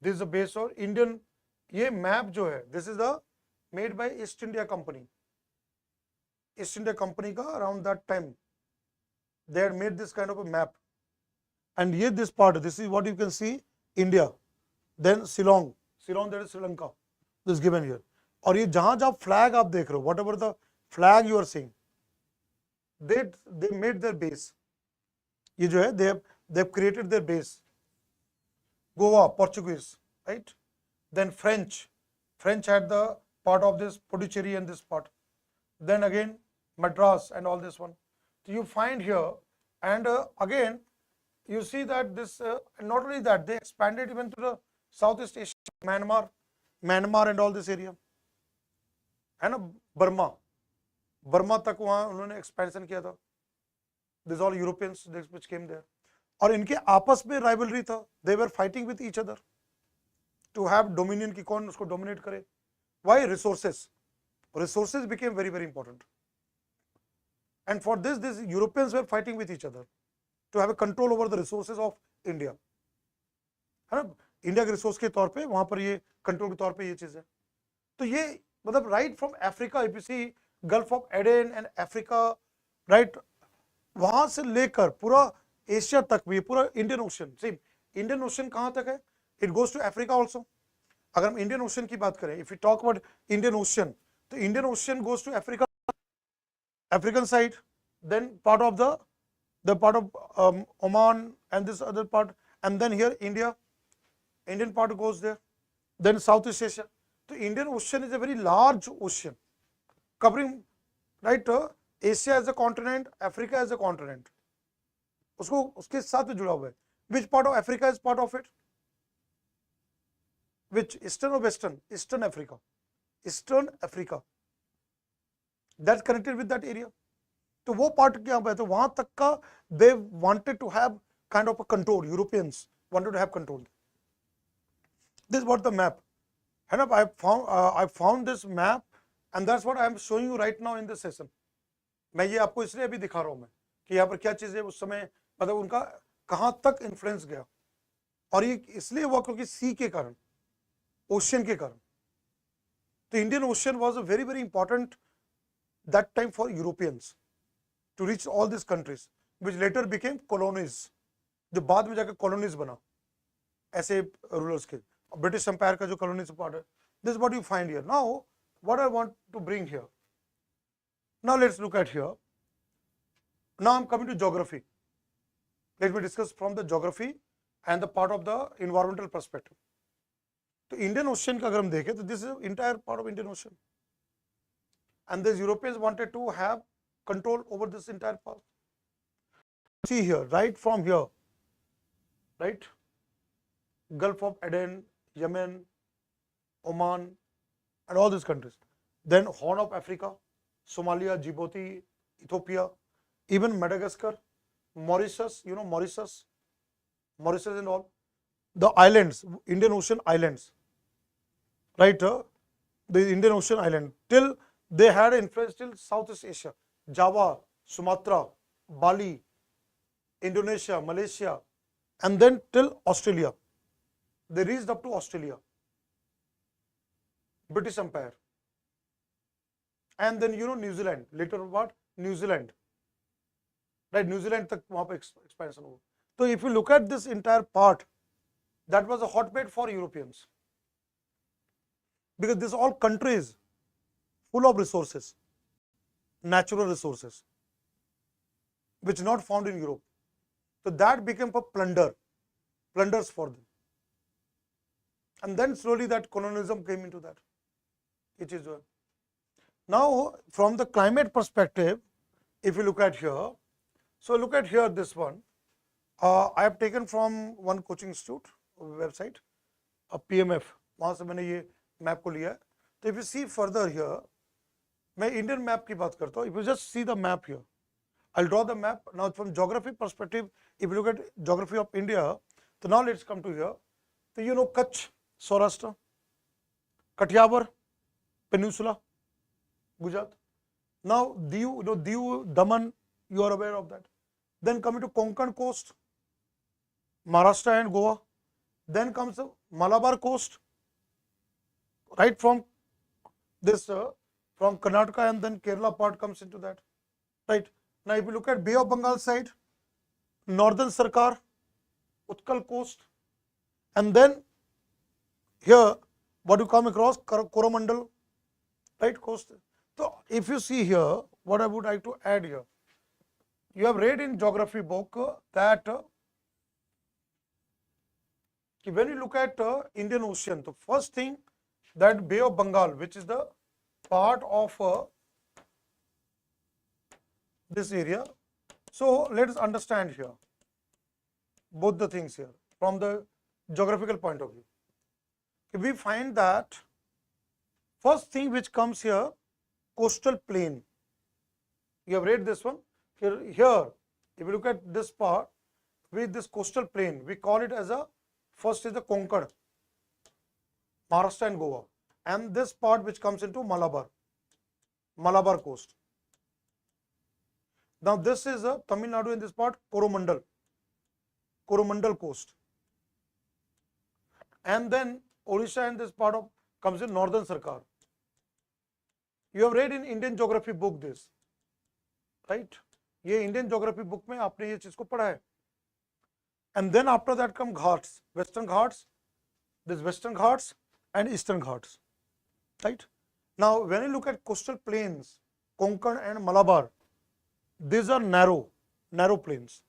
this is the base of Indian. ये मैप जो है, this is the made by East India company. East India company का around that time they had made this kind of a map, and here this part, this is what you can see, India, then Ceylon, that is Sri Lanka, this is given here. और ये जहां जहां flag आप देख रहे हो, whatever the flag you are seeing, they made their base, ये जो है they have created their base. Goa, Portuguese, right? Then French had the part of this Puducherry and this part. Then again Madras and all this one. So you find here, and again you see that this not only that, they expanded even to the Southeast Asia, Myanmar and all this area, है ना, Burma तक वहाँ उन्होंने expansion किया था. These all Europeans which came there. और इनके आपस में राइवलरी था, they were fighting with each other to have dominion, की कौन उसको डोमिनेट करे. Why? Resources became very very important, and for this Europeans were fighting with each other to have a control over the resources of India, है ना. India के resource के तौर पे वहां पर ये कंट्रोल के तौर पे ये चीज है. तो ये मतलब right from Africa, if you see Gulf of Aden and Africa, right, वहां से लेकर पूरा एशिया तक भी, पूरा Indian ocean. Same Indian ocean कहां तक है? It goes to Africa also. अगर हम इंडियन ओशन की बात करें, if you talk about Indian ocean, तो Indian ocean goes to Africa, African side, then part of the part of Oman and this other part, and then here India, Indian part goes there, then south east Asia. तो Indian ocean is a very large ocean covering, right, Asia as a continent, Africa as a continent, उसको उसके साथ जुड़ा हुआ है. Which part of Africa is part of it? Which, eastern और western? Eastern Africa, eastern Africa, that's connected with that area. तो वो part क्या है, तो वहां तक का they wanted to have kind of a control, Europeans wanted to have control. This what the map, है ना. I found this map and that's what I am showing you right now in this session. मैं ये आपको इसलिए अभी दिखा रहा हूं मैं कि यहाँ पर क्या चीजें उस समय, मतलब उनका कहां तक इन्फ्लुएंस गया. और ये इसलिए हुआ क्योंकि सी के कारण, ओशियन के कारण. तो Indian ocean was a very very important that time for Europeans to reach all this countries which later became colonies, जो बाद में जाकर कॉलोनीज बना ऐसे रूलर्स के. ब्रिटिश एम्पायर का जो कॉलोनीज पार्ट है, this what you find here. Now what I want to bring here, now let's look at here. Now I'm coming to geography. Let me discuss from the geography and the part of the environmental perspective. तो Indian Ocean का अगर हम देखें तो this is entire part of Indian Ocean, and the Europeans wanted to have control over this entire part. See here, right from here, right, Gulf of Aden, Yemen, Oman, and all these countries. Then Horn of Africa, Somalia, Djibouti, Ethiopia, even Madagascar, Mauritius, you know Mauritius and all the islands, Indian Ocean islands, right, the Indian Ocean island, till they had influence till Southeast Asia, Java, Sumatra, Bali, Indonesia, Malaysia, and then till Australia. They reached up to Australia, British Empire. And then you know New Zealand, later what, New Zealand, right, New Zealand तक वहाँ पे expansion हुआ. So if you look at this entire part, that was a hotbed for Europeans, because this all countries full of resources, natural resources, which not found in Europe. So that became a plunders for them, and then slowly that colonialism came into that. It is now from the climate perspective, if you look at here, so look at here this one. I have taken from one coaching institute website, a PMF, वहाँ से मैंने ये map को लिया है. तो if you see further here, मैं Indian map की बात करता हूँ. If you just see the map here, I'll draw the map. Now from geography perspective, if you look at geography of India, so now let's come to here. So you know Kutch, Saurashtra, Kathiawar Peninsula, Gujarat. Now Diu, Daman, you are aware of that. Then coming to Konkan coast, Maharashtra and Goa. Then comes the Malabar coast, right from this, from Karnataka, and then Kerala part comes into that, right. Now if you look at Bay of Bengal side, Northern Sarkar, Utkal coast, and then here what you come across, Coromandel, right? Coast. So if you see here, what I would like to add here, you have read in geography book that when you look at Indian Ocean, the first thing that Bay of Bengal, which is the part of this area. So let us understand here both the things here from the geographical point of view. We find that first thing which comes here, coastal plain. You have read this one. Here, if you look at this part, with this coastal plain, we call it as a, first is the Konkan, Maharashtra and Goa, and this part which comes into Malabar coast. Now this is a Tamil Nadu in this part, Coromandel coast, and then Odisha in this part of comes in Northern Sarkar. You have read in Indian geography book this, right? ये Indian geography book में आपने ये चीज को पढ़ा है. And then after that come Ghats, Western Ghats, this Western Ghats and Eastern Ghats, right? Now when you look at coastal plains, Konkan and Malabar, these are narrow plains,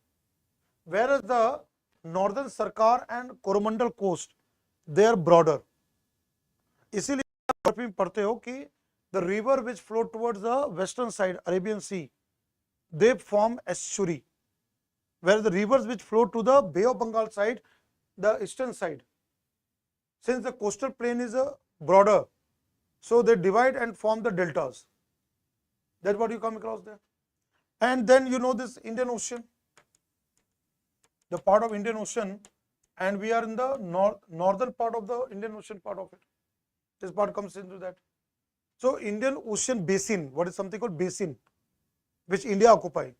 whereas the Northern Sarkar and Coromandel coast, they are broader. इसीलिए आप पढ़ते हो कि the river which flow towards the western side, Arabian Sea, they form estuary, whereas the rivers which flow to the Bay of Bengal side, the eastern side, since the coastal plain is broader, so they divide and form the deltas. That's what you come across there. And then you know this Indian Ocean, the part of Indian Ocean, and we are in the northern part of the Indian Ocean part of it. This part comes into that. So Indian Ocean basin, what is something called basin, which India occupy,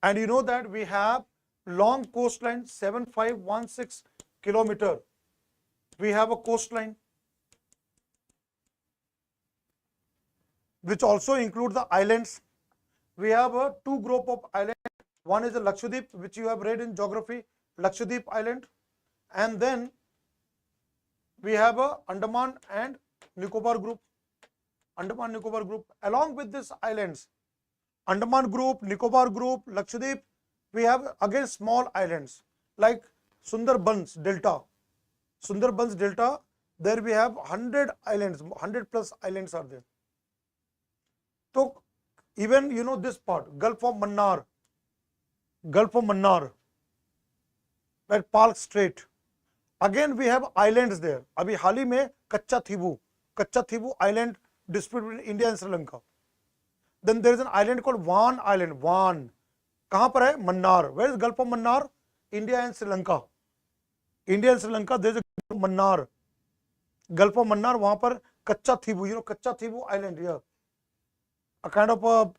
and you know that we have long coastline, 7516 kilometer. We have a coastline which also include the islands. We have a two group of islands. One is the Lakshadweep, which you have read in geography, Lakshadweep Island, and then we have a Andaman and Nicobar group. Andaman Nicobar group. Along with these islands, Andaman group, Nicobar group, Lakshadweep, we have again small islands like Sundarbans Delta. Sundarbans Delta, there we have 100 islands, 100 plus islands are there. So even you know this part, Gulf of Mannar, like Palk Strait. Again we have islands there. अभी हाल ही में कच्चा थीबू island dispute between India and Sri Lanka. Then there is an island called Van Island. Van कहाँ पर है? Mannar. Where is Gulf of Mannar? India and Sri Lanka. India and Sri Lanka. There is a Gulf of Mannar. Gulf of Mannar. वहाँ पर कच्चा थीबू. You know कच्चा थीबू island here. A kind of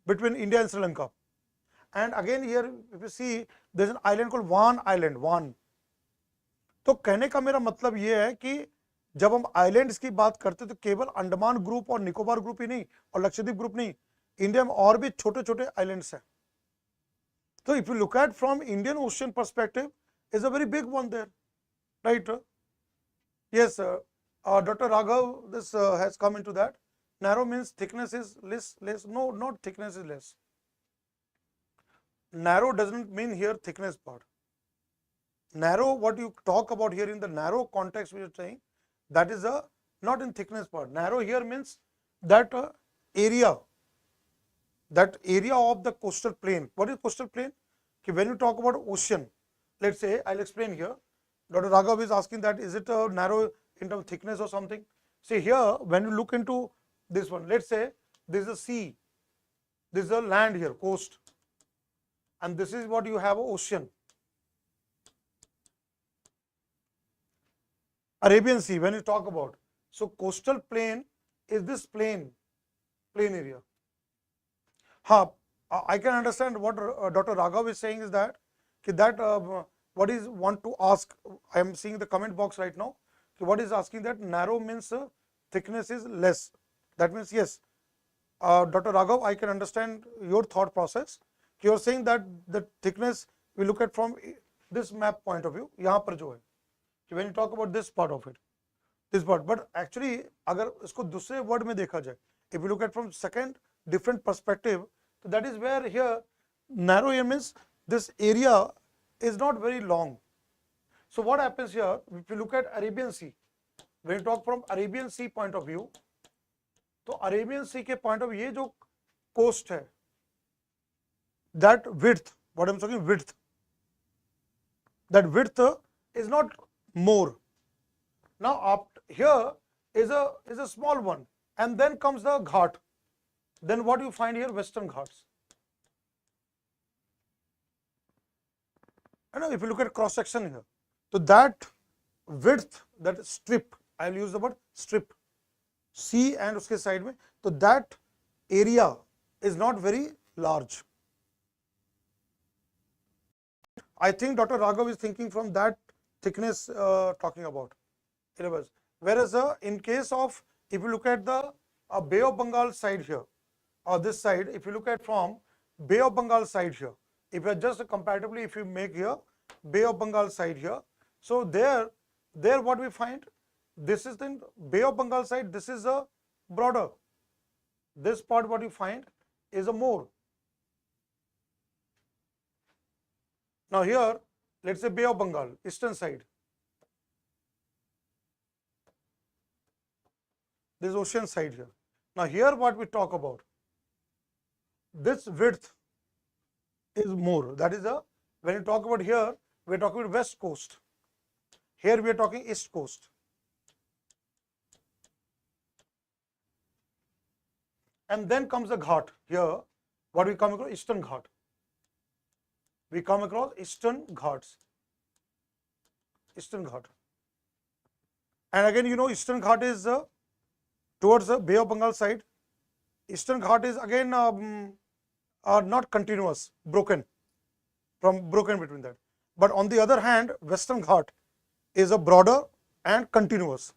between India and Sri Lanka. And again here if you see there is an island called Van Island. Van. तो कहने का मेरा मतलब ये है कि जब हम आइलैंड्स की बात करते तो केवल अंडमान ग्रुप और निकोबार ग्रुप ही नहीं और लक्षद्वीप ग्रुप नहीं, इंडिया में और भी छोटे छोटे आइलैंड्स हैं. तो if you look at from Indian ocean perspective is a very big one there, right? Yes, doctor Raghav this has come into that. Narrow means thickness is less. No, not thickness is less. Narrow doesn't mean here thickness part. Narrow, what you talk about here in the narrow context we are saying, that is not in thickness part. Narrow here means that area of the coastal plain. What is coastal plain? When you talk about ocean, let's say, I'll explain here. Dr. Raghav is asking that is it narrow in terms of thickness or something? See here, when you look into this one, let's say this is a sea, this is a land here, coast, and this is what you have, ocean. Arabian Sea, when you talk about, so coastal plain is this plain area. I can understand what Dr. Raghav is saying is that what is want to ask. I am seeing the comment box right now. What is asking that narrow means thickness is less. That means yes, Dr. Raghav, I can understand your thought process. You are saying that the thickness we look at from this map point of view. यहाँ पर जो है, when you talk about this part of it, this part, but actually अगर इसको दूसरे word में देखा जाए, if you look at from second different perspective, so that is where here narrow area means this area is not very long. So what happens here, if you look at Arabian Sea, when you talk from Arabian Sea point of view, तो Arabian सी के point of ये जो coast है, that width, what I'm talking width, that width is not more. Now up here is a small one, and then comes the ghat. Then what you find here, Western Ghats. And now if you look at cross section here, so that width, that strip, I will use the word strip, sea and uske side mein, so that area is not very large. I think Dr. Raghav is thinking from that thickness talking about. Whereas in case of, if you look at the Bay of Bengal side here, or this side, if you look at from Bay of Bengal side here, if you are just comparatively, if you make here Bay of Bengal side here, so there what we find, this is the Bay of Bengal side, this is a broader. This part what you find is a more. Now here, let's say Bay of Bengal, eastern side. This is ocean side here. Now here what we talk about, this width is more. That is when you talk about here, we are talking about west coast. Here we are talking east coast. And then comes the ghat. Here, what we come across, eastern ghat. We come across eastern ghats. Eastern ghat. And again, you know, eastern ghat is towards the Bay of Bengal side. Eastern ghat is again not continuous, broken between that. But on the other hand, western ghat is a broader and continuous.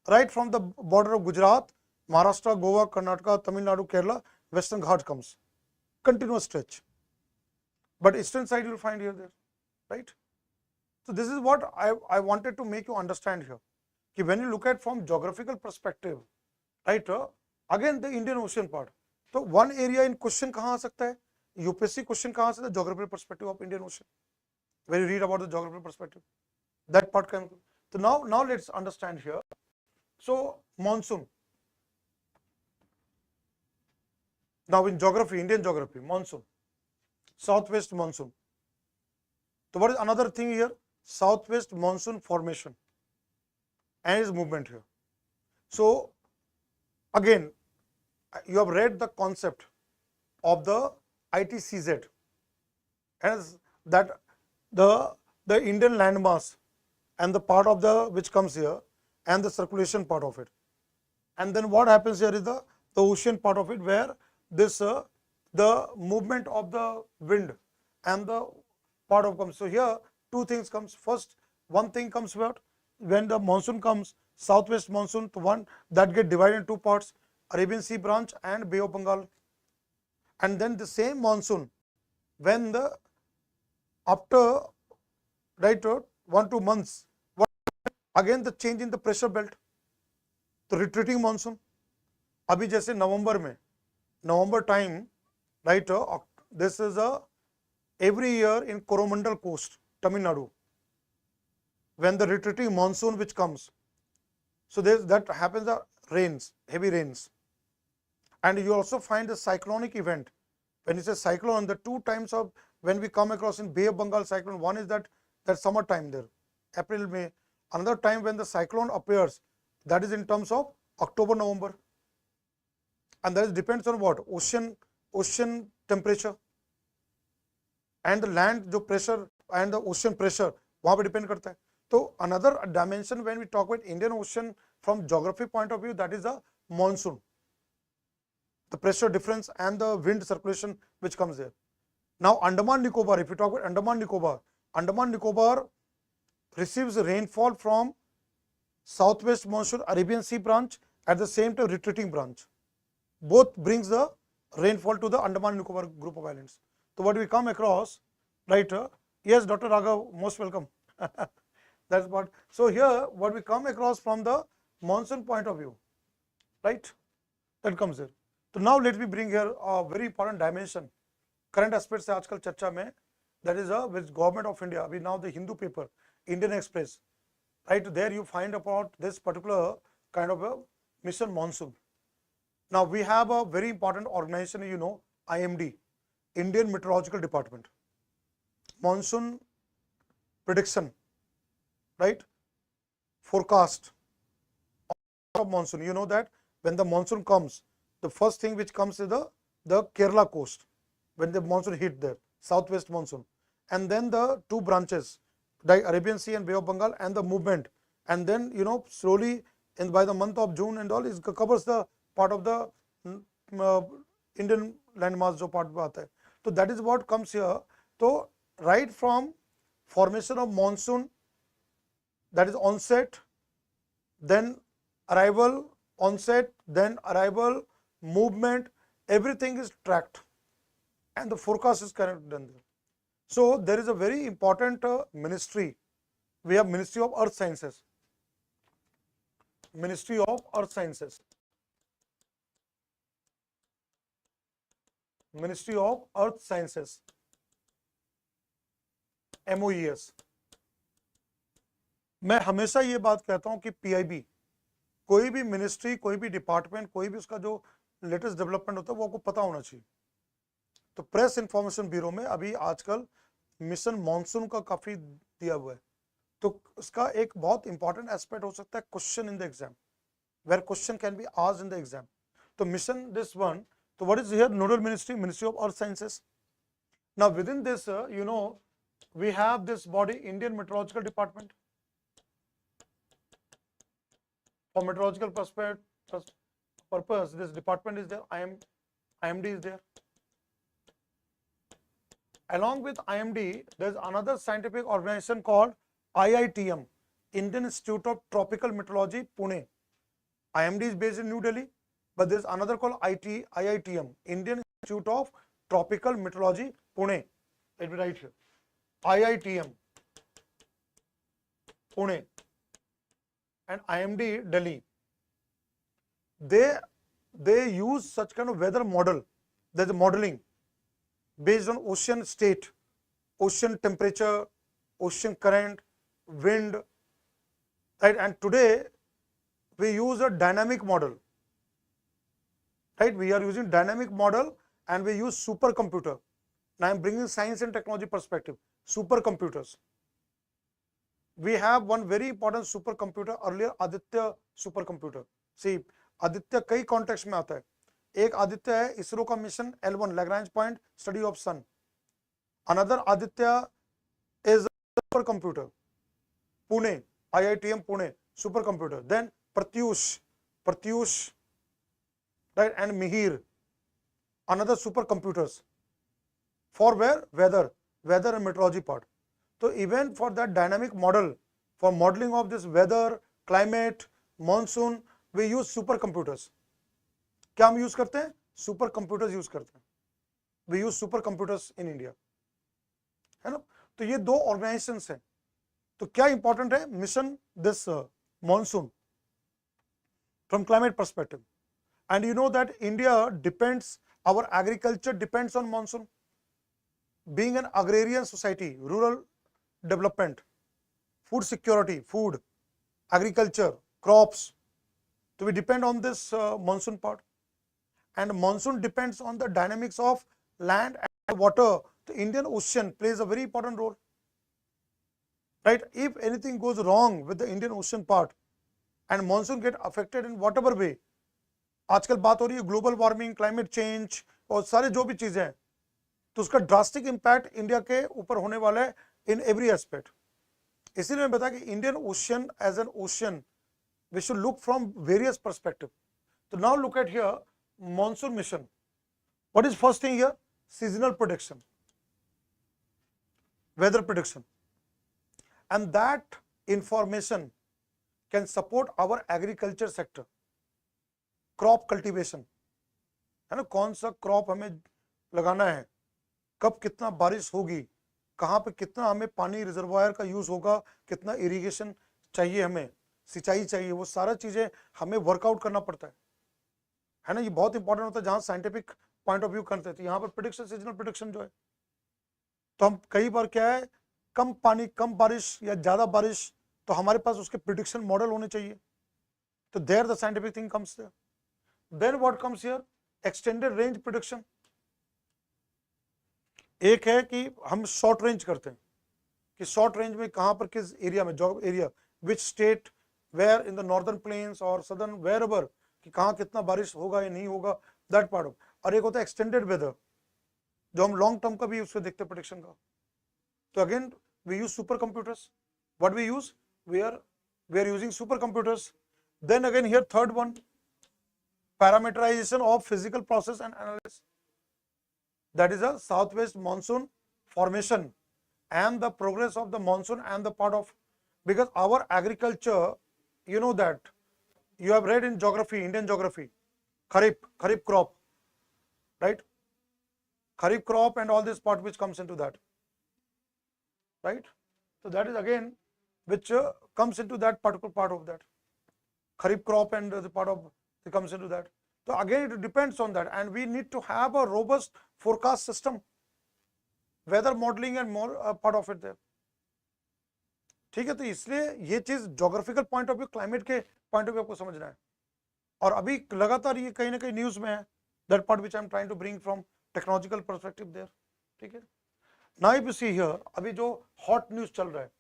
Right from the border of Gujarat, Maharashtra, Goa, Karnataka, Tamil Nadu, Kerala, western ghat comes. Continuous stretch. But eastern side you will find here, there, right? So this is what I wanted to make you understand here. Ki when you look at from geographical perspective, right? Again the Indian Ocean part. So one area in question कहाँ आ सकता है? UPSC question कहाँ से? The geographical perspective of Indian Ocean. When you read about the geographical perspective, that part can. So now let's understand here. So monsoon. Now in geography, Indian geography, monsoon, southwest monsoon. So what is another thing here? Southwest monsoon formation and its movement here. So again, you have read the concept of the ITCZ as that the Indian landmass and the part of the which comes here and the circulation part of it. And then what happens here is the ocean part of it, where this the movement of the wind and the part of comes. So here two things comes. First, one thing comes about when the monsoon comes, southwest monsoon, to one that get divided in two parts, Arabian Sea branch and Bay of Bengal. And then the same monsoon, when the after right 1-2 months, what again the change in the pressure belt, the retreating monsoon. अभी जैसे नवंबर में, November time, right? This is every year in Coromandel coast, Tamil Nadu, when the retreating monsoon which comes. So that happens rains, heavy rains. And you also find the cyclonic event. When you say cyclone, the two times of when we come across in Bay of Bengal cyclone, one is that summer time there, April, May. Another time when the cyclone appears, that is in terms of October, November. And that depends on what? Ocean temperature and the land pressure and the ocean pressure, वहाँ पे depend करता है. So another dimension when we talk about Indian Ocean from geography point of view, that is the monsoon, the pressure difference and the wind circulation which comes there. Now Andaman Nicobar, if you talk about Andaman Nicobar receives rainfall from southwest monsoon Arabian Sea branch, at the same time retreating branch. Both brings the rainfall to the Andaman Nicobar group of islands. So what we come across, right? Yes, Dr. Raghav, most welcome. That's what. So here, what we come across from the monsoon point of view, right? that comes here. So now let me bring here a very important dimension, current aspects से आजकल चर्चा में, that is with government of India. We now the Hindu paper, Indian Express, right there you find about this particular kind of a mission Monsoon. Now we have a very important organization, you know, IMD, Indian Meteorological Department. Monsoon prediction, right? Forecast of monsoon. You know that when the monsoon comes, the first thing which comes is the Kerala coast, when the monsoon hit there, southwest monsoon, and then the two branches, the Arabian Sea and Bay of Bengal, and the movement, and then you know slowly by the month of June and all, it covers the part of the Indian landmass जो part में आता है. So that is what comes here. So right from formation of monsoon, that is onset, then arrival, onset, then arrival, movement, everything is tracked and the forecast is correct done there. So there is a very important ministry. We have Ministry of Earth Sciences. Ministry of Earth Sciences. Ministry of Earth Sciences. MOES. मैं हमेशा ये बात कहता हूं कि PIB, कोई भी ministry, कोई भी डिपार्टमेंट, कोई भी उसका जो लेटेस्ट डेवलपमेंट होता है वो आपको पता होना चाहिए. तो प्रेस इंफॉर्मेशन ब्यूरो में अभी आजकल मिशन मॉनसून का काफी दिया हुआ है. तो उसका एक बहुत इंपॉर्टेंट एस्पेक्ट हो सकता है question in the exam, where question can be asked in the exam. तो मिशन दिस वन, तो what is here nodal ministry, ministry of earth sciences. Now within this you know we have this body Indian metrological department. For meteorological purpose, this department is there. IMD is there. Along with IMD, there is another scientific organization called IITM, Indian Institute of Tropical Meteorology, Pune. IMD is based in New Delhi, but there is another called IITM, Indian Institute of Tropical Meteorology, Pune. Let me write here. IITM, Pune. And IMD Delhi, they use such kind of weather model. There's a modeling based on ocean state, ocean temperature, ocean current, wind, right? And today we use a dynamic model, right? We are using dynamic model and we use supercomputer. Now I'm bringing science and technology perspective, supercomputers. We have one very important supercomputer earlier, Aditya supercomputer. See, Aditya कई context में आता है. एक आदित्य है इसरो का mission L1 Lagrange point study of sun. Another Aditya is supercomputer, Pune, IITM Pune supercomputer. Then Pratyush, right, and Mihir, another supercomputers for where weather and meteorology part. So even for that dynamic model, for modeling of this weather, climate, monsoon, we use supercomputers. क्या हम use करते हैं? Super computers use करते हैं. We use super computers in India, है ना. तो ये दो ऑर्गेनाइजेशंस हैं. तो क्या इंपॉर्टेंट है? Mission this monsoon from climate perspective. And you know that India depends, our agriculture depends on monsoon. Being an agrarian society, rural development, food security, food, agriculture, crops. So we depend on this monsoon part, and monsoon depends on the dynamics of land and water. The Indian Ocean plays a very important role, right? If anything goes wrong with the Indian Ocean part and monsoon get affected in whatever way, आजकल बात हो रही है global warming, climate change और सारे जो भी चीजें हैं, तो उसका ड्रास्टिक इंपैक्ट इंडिया के ऊपर होने वाला है in every aspect. इसीलिए मैं बताया कि Indian Ocean as an ocean, we should look from various perspective. So now look at here monsoon mission. What is first thing here? Seasonal prediction, weather prediction, and that information can support our agriculture sector, crop cultivation, है ना. कौन सा crop हमें लगाना है, कब कितना बारिश होगी, कहाँ पे कितना हमें पानी रिजर्वायर का यूज होगा, कितना इरिगेशन चाहिए, हमें सिंचाई चाहिए, वो सारा चीजें हमें वर्कआउट करना पड़ता है. है ना, ये बहुत इंपॉर्टेंट होता है जहां साइंटिफिक पॉइंट ऑफ व्यू करते हैं। तो यहाँ पर प्रिडिक्शन, सीजनल प्रिडिक्शन जो है, तो हम कई बार क्या है, कम पानी, कम बारिश या ज्यादा बारिश, तो हमारे पास उसके प्रिडिक्शन मॉडल होने चाहिए। तो there the scientific thing comes there. Then what comes here, extended range prediction. एक है कि हम शॉर्ट रेंज करते हैं कि शॉर्ट रेंज में कहां पर, किस एरिया में, job area, which state, where in the northern plains और सदर्न, वेयर एवर, कि कहां कितना बारिश होगा या नहीं होगा, दैट पार्ट ऑफ। और एक होता है एक्सटेंडेड वेदर, जो हम लॉन्ग टर्म का भी उससे देखते हैं प्रोडिक्शन का। तो again we use super computers. What we use, we are using super computers. Then again here third one, parameterization of physical process and analysis, that is a southwest monsoon formation and the progress of the monsoon and the part of, because our agriculture, you know that, you have read in geography, Indian geography, kharif crop, right, kharif crop and all this part which comes into that, right. So that is again which comes into that particular part of that kharif crop, and the part of it comes into that. So again it depends on that, and we need to have a robust forecast system, weather modeling and more part of it there. ठीक है, तो इसलिए ये चीज geographical point of view, climate के point of view आपको समझना है। और अभी लगातार ये कहीं ना कहीं न्यूज में है, that part which I am trying to bring from technological perspective there. ठीक है, now if you see here, अभी जो हॉट न्यूज चल रहा है,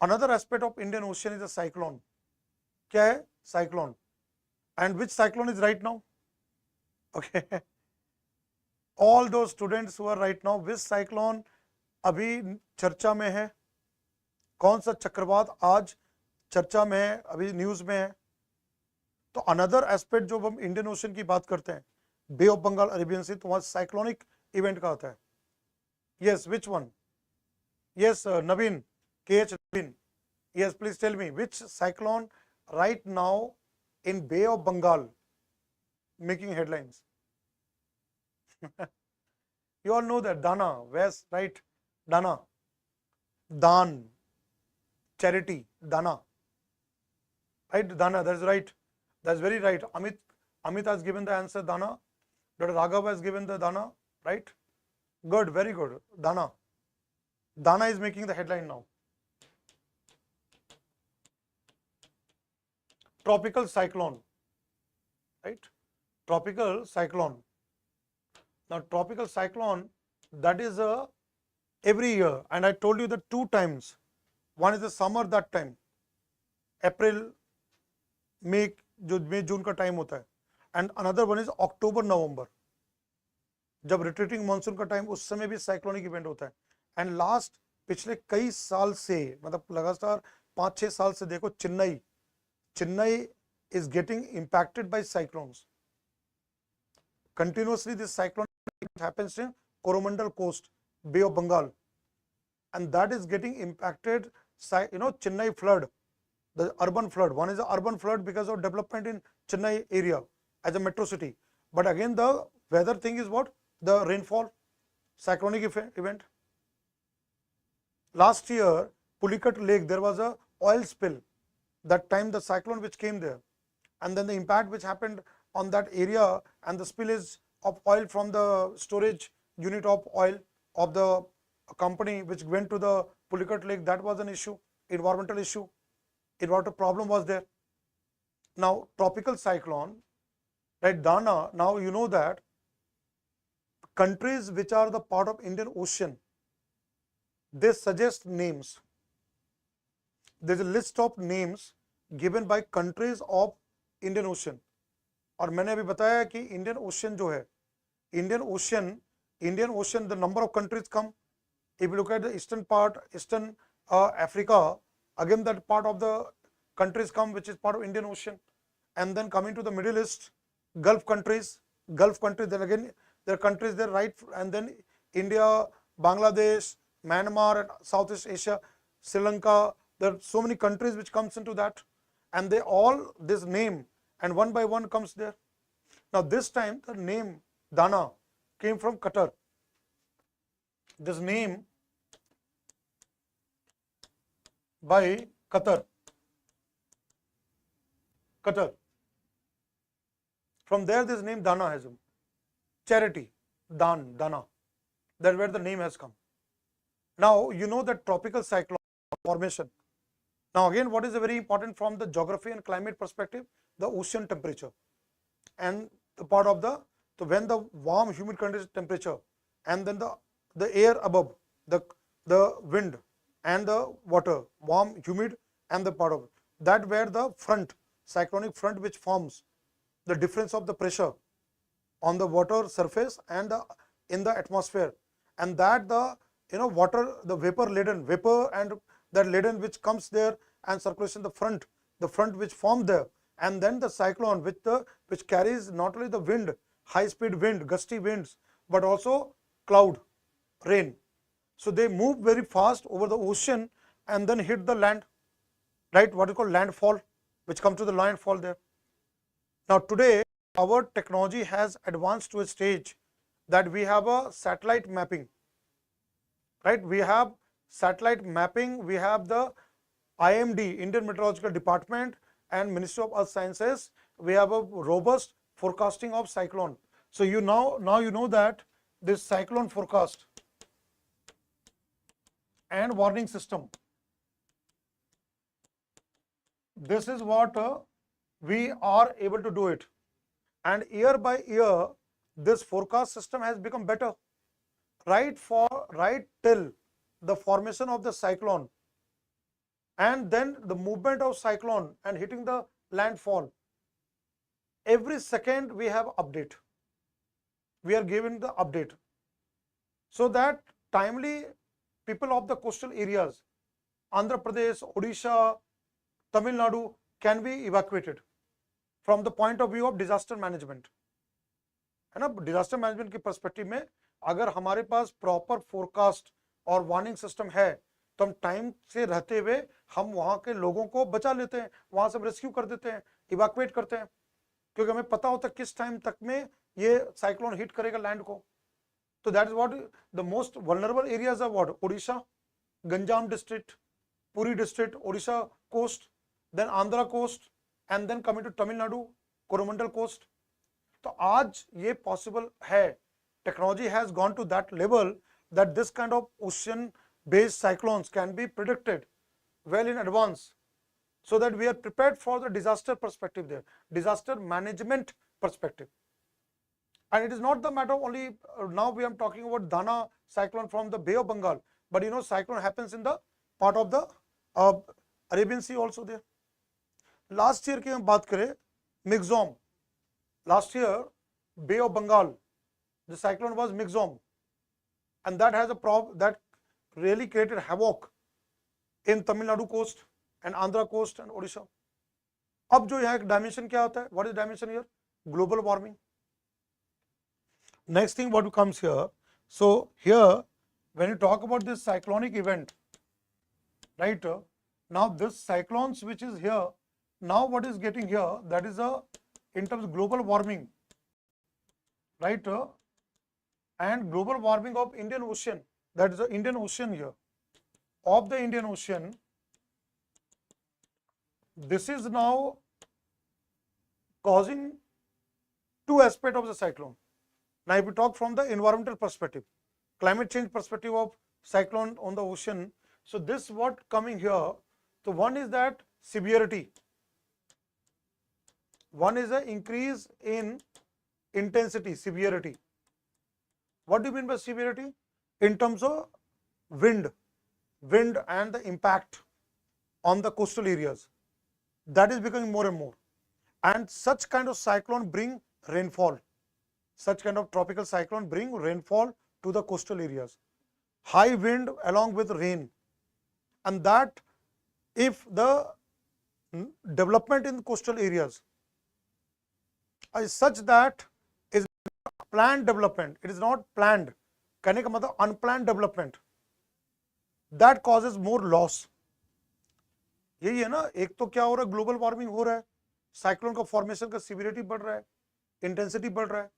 another aspect of Indian ocean is a cyclone. क्या है, cyclone. And which cyclone is right now? Okay. All those students who are right now, which cyclone अभी चर्चा में है, कौन सा चक्रवात आज चर्चा में है, अभी न्यूज में है। तो अनदर एस्पेक्ट, जो हम इंडियन ओशन की बात करते हैं, Bay of Bengal, Arabian sea, तो वहां साइक्लोनिक इवेंट का होता है। Yes, which one? Yes Naveen, KH Naveen, yes please tell me which cyclone right now in Bay of Bengal making headlines? You all know that Dana, west, right? Dana, Dan, charity, Dana, right? Dana, that's right, that's very right. Amit has given the answer, Dana. Dr. Raghav has given the Dana, right? Good, very good. Dana is making the headline now. Tropical cyclone, right? Tropical cyclone. Now tropical cyclone, that is a every year, and I told you that 2 times. One is the summer, that time April, May, जो May June का time होता है, and another one is October November, जब retreating monsoon का time, उस समय भी cyclonic event होता है। एंड लास्ट पिछले कई साल से, मतलब लगातार 5-6 साल से देखो, Chennai is getting impacted by cyclones. Continuously this cyclone happens in Coromandel coast, Bay of Bengal, and that is getting impacted. Chennai flood, the urban flood. One is the urban flood because of development in Chennai area as a metro city. But again the weather thing is what? The rainfall, cyclonic event. Last year, Pulicat Lake, there was a oil spill. That time the cyclone which came there, and then the impact which happened on that area, and the spillage of oil from the storage unit of oil of the company which went to the Pulicat Lake, that was an issue, environmental issue, environmental problem was there. Now tropical cyclone, right, Dana, now you know that countries which are the part of Indian Ocean, they suggest names. There is a list of names given by countries of Indian Ocean. और मैंने अभी बताया कि Indian Ocean जो है, Indian Ocean, the number of countries come. If you look at the eastern part, eastern Africa, again that part of the countries come which is part of Indian Ocean. And then coming to the Middle East, Gulf countries, then again there are countries there, right, and then India, Bangladesh, Myanmar, and Southeast Asia, Sri Lanka. There are so many countries which comes into that, and they all this name, and one by one comes there. Now this time the name Dana came from Qatar. This name by Qatar. From there this name Dana has come. Charity, Dan, Dana. That's where the name has come. Now you know that tropical cyclone formation. Now again, what is very important from the geography and climate perspective? The ocean temperature and the part of the, so when the warm humid temperature and then the air above, the wind and the water, warm, humid and the part of it, that where the front, cyclonic front which forms the difference of the pressure on the water surface and in the atmosphere, and that the water, the vapor and that laden which comes there and circulation the front which formed there, and then the cyclone which carries not only the wind, high speed wind, gusty winds, but also cloud, rain. So they move very fast over the ocean and then hit the land, right? What is called landfall, which comes to the landfall there. Now today our technology has advanced to a stage that we have a satellite mapping, right? We have satellite mapping, we have the IMD, Indian Meteorological Department, and Ministry of Earth Sciences. We have a robust forecasting of cyclone. So now you know that this cyclone forecast and warning system, this is what we are able to do it, and year by year this forecast system has become better, right till the formation of the cyclone and then the movement of cyclone and hitting the landfall. Every second we have update, we are given the update, so that timely people of the coastal areas, Andhra Pradesh, Odisha, Tamil Nadu, can be evacuated from the point of view of disaster management, है ना? Disaster management के perspective में अगर हमारे पास proper forecast और warning system है तो हम टाइम से रहते हुए हम वहां के लोगों को बचा लेते हैं, वहां से रेस्क्यू कर देते हैं, इवैक्यूएट करते हैं, क्योंकि हमें पता होता है किस टाइम तक में ये साइक्लोन हिट करेगा लैंड को. तो that is what the most vulnerable areas are what? Odisha, Ganjam district, Puri district, Odisha coast, then Andhra coast, and then coming to Tamil Nadu Coromandel coast. तो आज ये पॉसिबल है, technology has gone to that level that this kind of ocean based cyclones can be predicted well in advance, so that we are prepared for the disaster perspective there, disaster management perspective. And it is not the matter of only now we are talking about Dana cyclone from the Bay of Bengal, but you know cyclone happens in the part of the Arabian Sea also there. Last year की हम बात करें Mixom, last year Bay of Bengal, the cyclone was Mixom, and that has a that really created havoc in Tamil Nadu coast and Andhra coast and Odisha. अब जो यहाँ एक dimension क्या होता है? What is dimension here? Global warming. Next thing what comes here. So here when you talk about this cyclonic event, right? Now this cyclones which is here, now what is getting here? That is in terms of global warming, right? And global warming of Indian Ocean. That is the Indian Ocean here. Of the Indian Ocean, this is now causing two aspects of the cyclone. Now, if we talk from the environmental perspective, climate change perspective of cyclone on the ocean, so this what coming here. So one is that severity. One is the increase in intensity, severity. What do you mean by severity? In terms of wind and the impact on the coastal areas, that is becoming more and more. And such kind of cyclone bring rainfall. Such kind of tropical cyclone bring rainfall to the coastal areas. High wind along with rain. And that if the development in coastal areas is such that is planned development, it is not planned, कहने का मतलब unplanned development, that causes more loss. यही है ना, एक तो क्या हो रहा है, ग्लोबल वार्मिंग हो रहा है, साइक्लोन का फॉर्मेशन का सिविरिटी बढ़ रहा है, इंटेंसिटी बढ़ रहा है,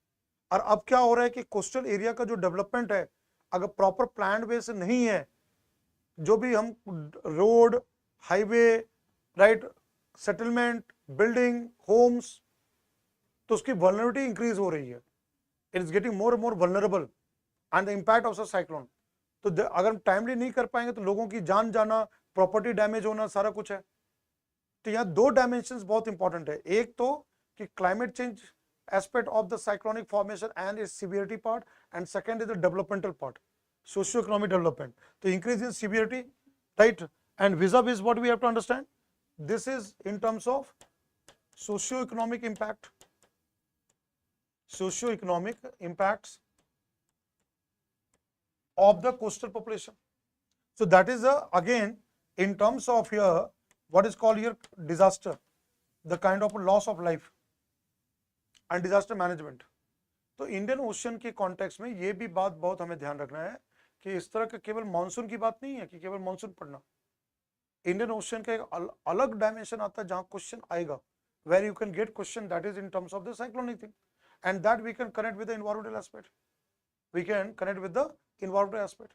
और अब क्या हो रहा है कि कोस्टल एरिया का जो डेवलपमेंट है अगर प्रॉपर प्लान वे से नहीं है, जो भी हम road, highway, right, settlement, building, homes, तो उसकी वल्नरेबिलिटी इंक्रीज हो रही है, it is getting more more vulnerable and the impact of cyclone. तो अगर हम टाइमली नहीं कर पाएंगे तो लोगों की जान जाना, प्रॉपर्टी डैमेज होना, सारा कुछ है। तो यहाँ दो डायमेंशंस बहुत इंपॉर्टेंट है, एक तो कि climate change aspect of the cyclonic formation and its severity part, and second is the developmental part, socio economic development. तो increase in severity, right, and vis-a-vis what we have to understand, this is in terms of socio-economic impact, socio-economic impacts of the coastal population. So that is again in terms of here what is called here disaster, the kind of loss of life and disaster management. तो Indian ocean के context में ये भी बात बहुत हमें ध्यान रखना है कि इस तरह का केवल मानसून की बात नहीं है कि केवल मानसून पढ़ना। इंडियन ओशन का एक अलग डायमेंशन आता है जहां क्वेश्चन आएगा, where you can get question that is in terms of the cyclonic thing, and that we can connect with the environmental aspect, we can connect with the environmental aspect,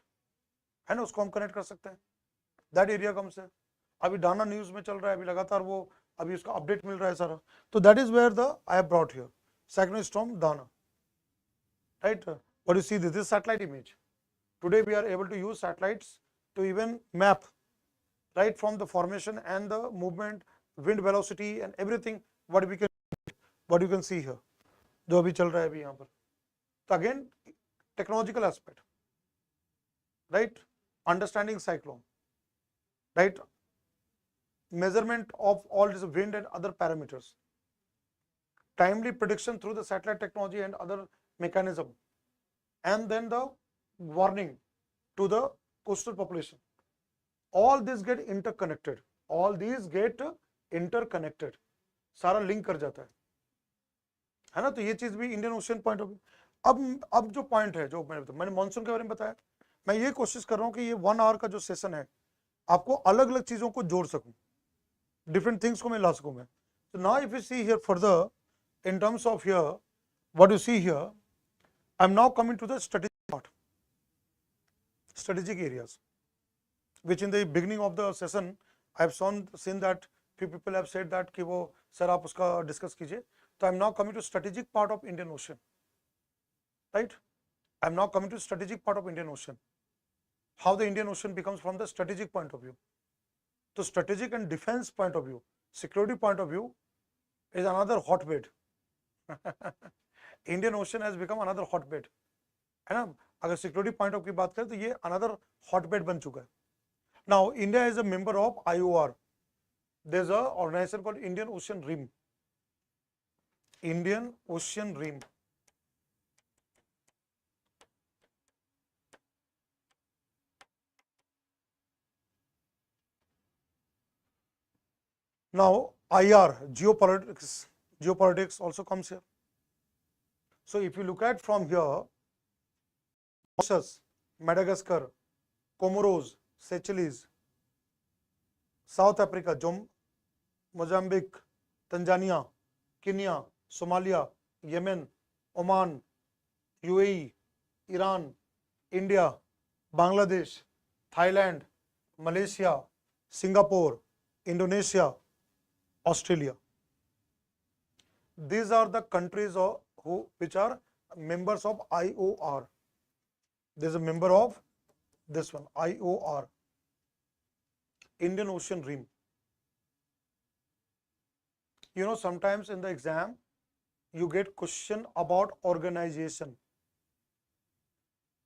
है ना, उसको हम connect कर सकते हैं। That area comes है, अभी Dana news में चल रहा है, अभी लगातार वो अभी उसका अपडेट मिल रहा है सारा। तो that is where the I have brought here cyclonic storm Dana, right? What you see, this is satellite image. Today we are able to use satellites to even map, right, from the formation and the movement, wind velocity and everything what you can see here, जो अभी चल रहा है अभी यहाँ पर। तो again technological aspect, right, understanding cyclone, right, measurement of all this wind and other parameters, timely prediction through the satellite technology and other mechanism, and then the warning to the coastal population. All these get interconnected, all these get interconnected, सारा link कर जाता है ना। तो ये चीज भी Indian ocean point of view. अब जो पॉइंट है जो मैंने मानसून के बारे में बताया, मैं ये कोशिश कर रहा हूँ कि ये 1 आवर का जो सेशन है आपको अलग अलग चीजों को जोड़ सकूं, डिफरेंट थिंग्स को मैं ला सकूं मैं। तो now if you see here further in terms of here what you see here, I'm now coming to the strategic part, strategic areas, which in the beginning of the session I have seen that few people have said that कि वो sir आप उसका discuss कीजिए। तो I'm now coming to strategic part of Indian Ocean, right? I'm now coming to strategic part of Indian Ocean, how the Indian Ocean becomes from the strategic point of view. तो strategic and defense point of view, security point of view is another hotbed. Indian ocean has become another hotbed, है ना। अगर security point of की बात करें तो ये another hotbed बन चुका है। Now India is a member of IOR, there is a organization called Indian ocean rim, Indian ocean rim. Now IR, geopolitics also comes here. So if you look at from here, Mauritius, Madagascar, Comoros, Seychelles, South Africa, Mozambique, Tanzania, Kenya, Somalia, Yemen, Oman, UAE, Iran, India, Bangladesh, Thailand, Malaysia, Singapore, Indonesia, Australia. These are the countries which are members of IOR. There is a member of this one, IOR, Indian Ocean Rim. You know, sometimes in the exam you get question about organization.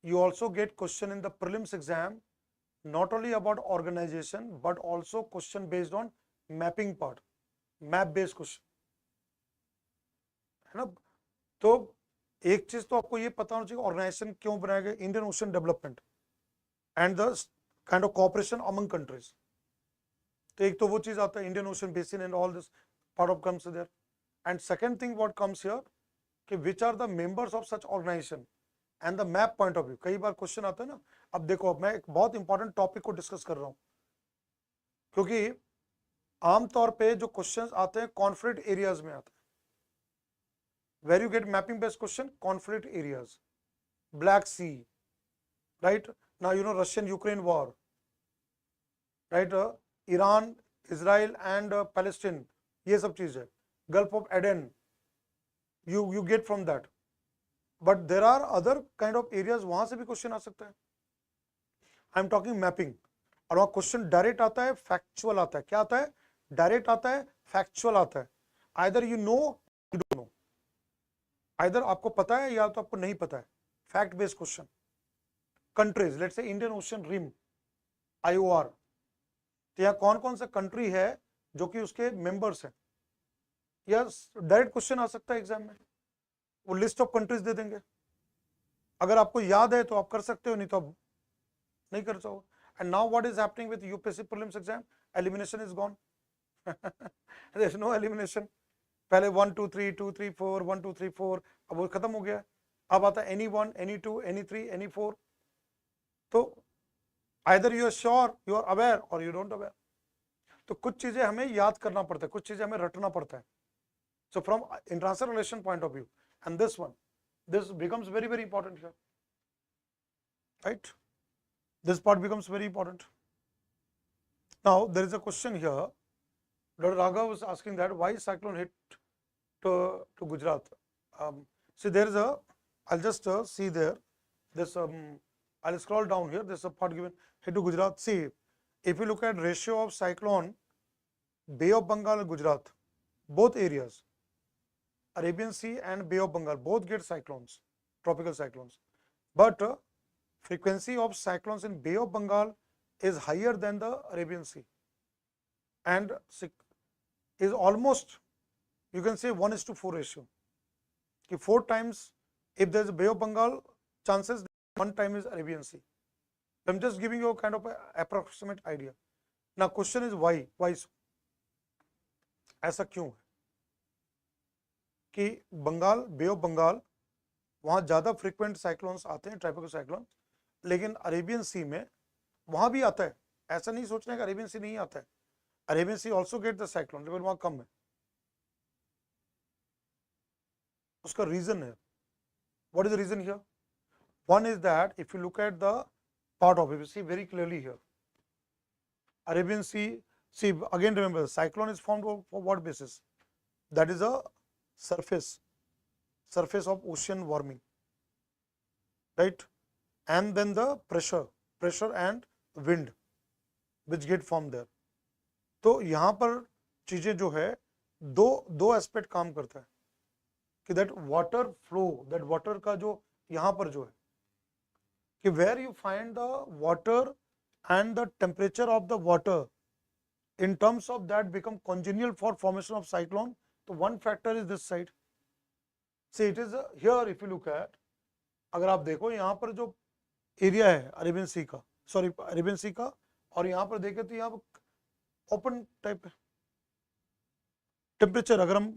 You also get question in the prelims exam not only about organization but also question based on mapping part, map based question, है ना। तो एक चीज तो आपको ये पता होना चाहिए ऑर्गेनाइजेशन क्यों बनाया गया, Indian ocean development and the kind of cooperation among countries. तो एक तो वो चीज आता है Indian ocean basin and all this part of comes there, and second thing what comes here कि which are the members of such organization and the map point of view. कई बार क्वेश्चन आता है ना। अब देखो मैं एक बहुत इंपॉर्टेंट टॉपिक को डिस्कस कर रहा हूं, क्योंकि आमतौर पे जो क्वेश्चंस आते हैं कॉन्फ्लिक्ट एरियाज में आते हैं। Where you get mapping based question, conflict areas, Black Sea, right? Now you know Russian-Ukraine war, right? Iran, Israel and Palestine, ये सब चीज है। Gulf of Aden, you get from that. But there are other kind of areas, वहां से भी question आ सकता है. I am talking mapping, और वहाँ क्वेश्चन डायरेक्ट आता है, फैक्चुअल आता है. क्या आता है? डायरेक्ट आता है, फैक्चुअल आता है. Either you know, you don't know, either आपको पता है या तो आपको नहीं पता है. Fact based question. Countries, let's say Indian ocean rim, IOR, तो यहाँ कौन कौन सा कंट्री है जो कि उसके मेंबर्स हैं, या डायरेक्ट क्वेश्चन आ सकता है एग्जाम में. वो लिस्ट ऑफ कंट्रीज दे देंगे. अगर आपको याद है तो आप कर सकते हो, नहीं तो आप नहीं कर सकते. And now what is happening with UPSC prelims exam? Elimination is gone. There is no elimination. पहले 1 2 3 2 3 4 1 2 3 4, अब वो खत्म हो गया. अब आता है any1, any2, any3, any4. तो either you are sure, you are aware, और यू डोंट अवेयर. तो कुछ चीजें हमें याद करना पड़ता है, कुछ चीजें हमें रटना पड़ता है. So from inter-answer relation point of view, and this one, this becomes very, very important here, right? This part becomes very important. Now there is a question here. Dr. Raghav was asking that why cyclone hit to Gujarat. See, there is a, I'll just see there, this, I'll scroll down here, there's a part given, hit to Gujarat. See, if you look at ratio of cyclone, Bay of Bengal and Gujarat, both areas, Arabian Sea and Bay of Bengal, both get cyclones, tropical cyclones. But frequency of cyclones in Bay of Bengal is higher than the Arabian Sea, and is almost, you can say 1:4 ratio. 4 times, if there is a Bay of Bengal, chances 1 time is Arabian Sea. I'm just giving you a kind of a approximate idea. Now question is why? Why so? ऐसा क्यों है कि बंगाल, बे of Bengal, वहाँ ज़्यादा frequent cyclones आते हैं, tropical cyclone, लेकिन Arabian सी में वहाँ भी आता है. ऐसा नहीं सोचना कि अरेबियन सी नहीं आता है. Arabian sea also get the cyclone, लेकिन वहाँ कम है. उसका रीजन है. What is the reason here? One is that if you look at the part of it, you see very clearly here, Arabian Sea. See, again remember, cyclone is formed for what basis? That is a surface of ocean warming, right? And then the pressure and wind which get formed there. तो यहाँ पर चीजें जो है दो aspect काम करता है कि that water flow, that water का जो यहाँ पर जो है कि where you find the water and the temperature of the water in terms of that become congenial for formation of cyclone. So one factor is this side. See, it is here if you look at, अगर आप देखो यहाँ पर जो area है Arabian सी का, sorry Arabian सी का, और यहाँ पर देखें तो यहाँ पर ओपन टाइप है. टेम्परेचर, अगर हम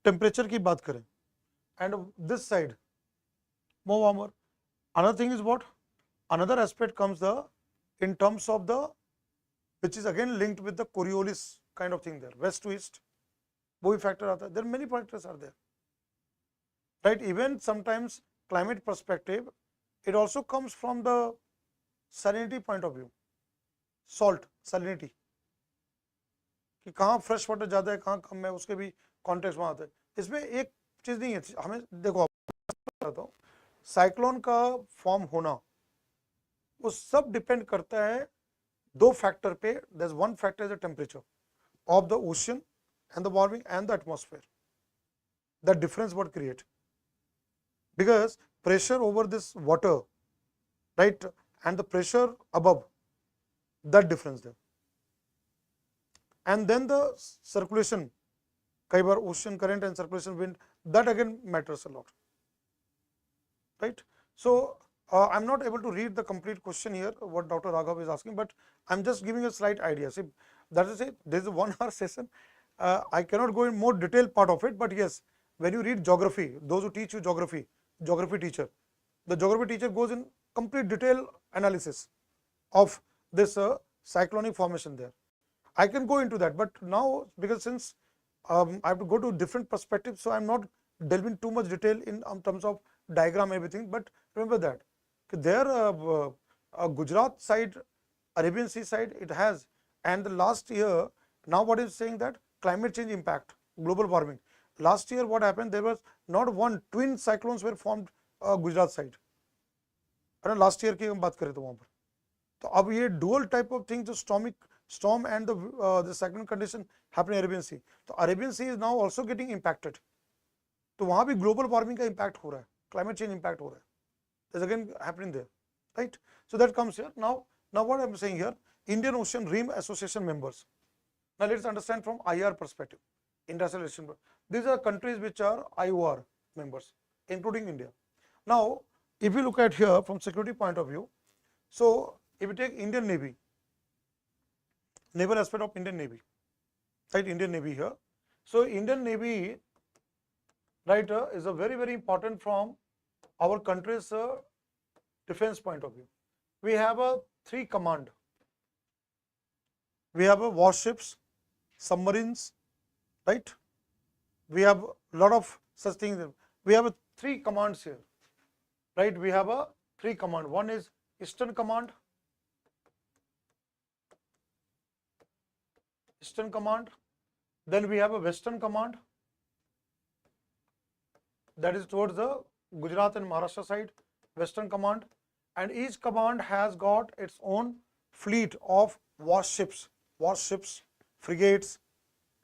टेम्परेचर की बात करें, and this side more warmer. Another thing is what? Another aspect comes in terms of which is again linked with the Coriolis kind of thing there, west to east. वो भी factor आता है. There are many factors are there, right? Even sometimes climate perspective, it also comes from the salinity point of view. Salt, salinity, कि कहाँ fresh water ज़्यादा है, कहाँ कम है, उसके भी context वहाँ आता है. इसमें एक चीज़ नहीं है, हमें देखो बताता हूँ, साइक्लोन का फॉर्म होना वो सब डिपेंड करता है दो फैक्टर पे. There is one factor is the temperature of the ocean and the warming and the atmosphere. The difference what create, because pressure over this water, right, and the pressure above, that difference there. And then the circulation, कई बार ocean current and circulation wind, that again matters a lot, right? So I'm not able to read the complete question here what Dr. Raghav is asking, but I'm just giving a slight idea. See, that is it, there is a 1 hour session. I cannot go in more detailed part of it, but yes, when you read geography, those who teach you geography teacher, the geography teacher goes in complete detail analysis of this cyclonic formation there. I can go into that, but now because since I have to go to different perspectives, so I'm not delving too much detail in terms of diagram everything. But remember that there Gujarat side, Arabian Sea side, it has, and the last year now what is saying that climate change impact, global warming, last year what happened, there was not one, twin cyclones were formed Gujarat side. है ना, last year की हम बात करें तो वहां पर, तो अब ये डुअल टाइप ऑफ थिंग जो storm and the cyclone condition happen in Arabian Sea, तो Arabian Sea is now also getting impacted, तो वहां भी ग्लोबल वार्मिंग का इम्पैक्ट हो रहा है, क्लाइमेट चेंज इम्पैक्ट हो रहा है, is again happening there, right? So that comes here. Now what I'm saying here, Indian Ocean Rim Association members. Now let's understand from IR perspective, Industrial Relation. These are countries which are IOR members, including India. Now, if you look at here from security point of view, so if you take Indian Navy, naval aspect of Indian Navy, right? Indian Navy here. So Indian Navy, right, is a very important from our country's defense point of view. We have a 3 command. We have a warships, submarines, right? We have a lot of such things. We have a 3 commands here, right? We have a 3 command. One is Eastern Command, then we have a Western Command, that is towards the Gujarat and Maharashtra side, Western Command, and each command has got its own fleet of warships, frigates,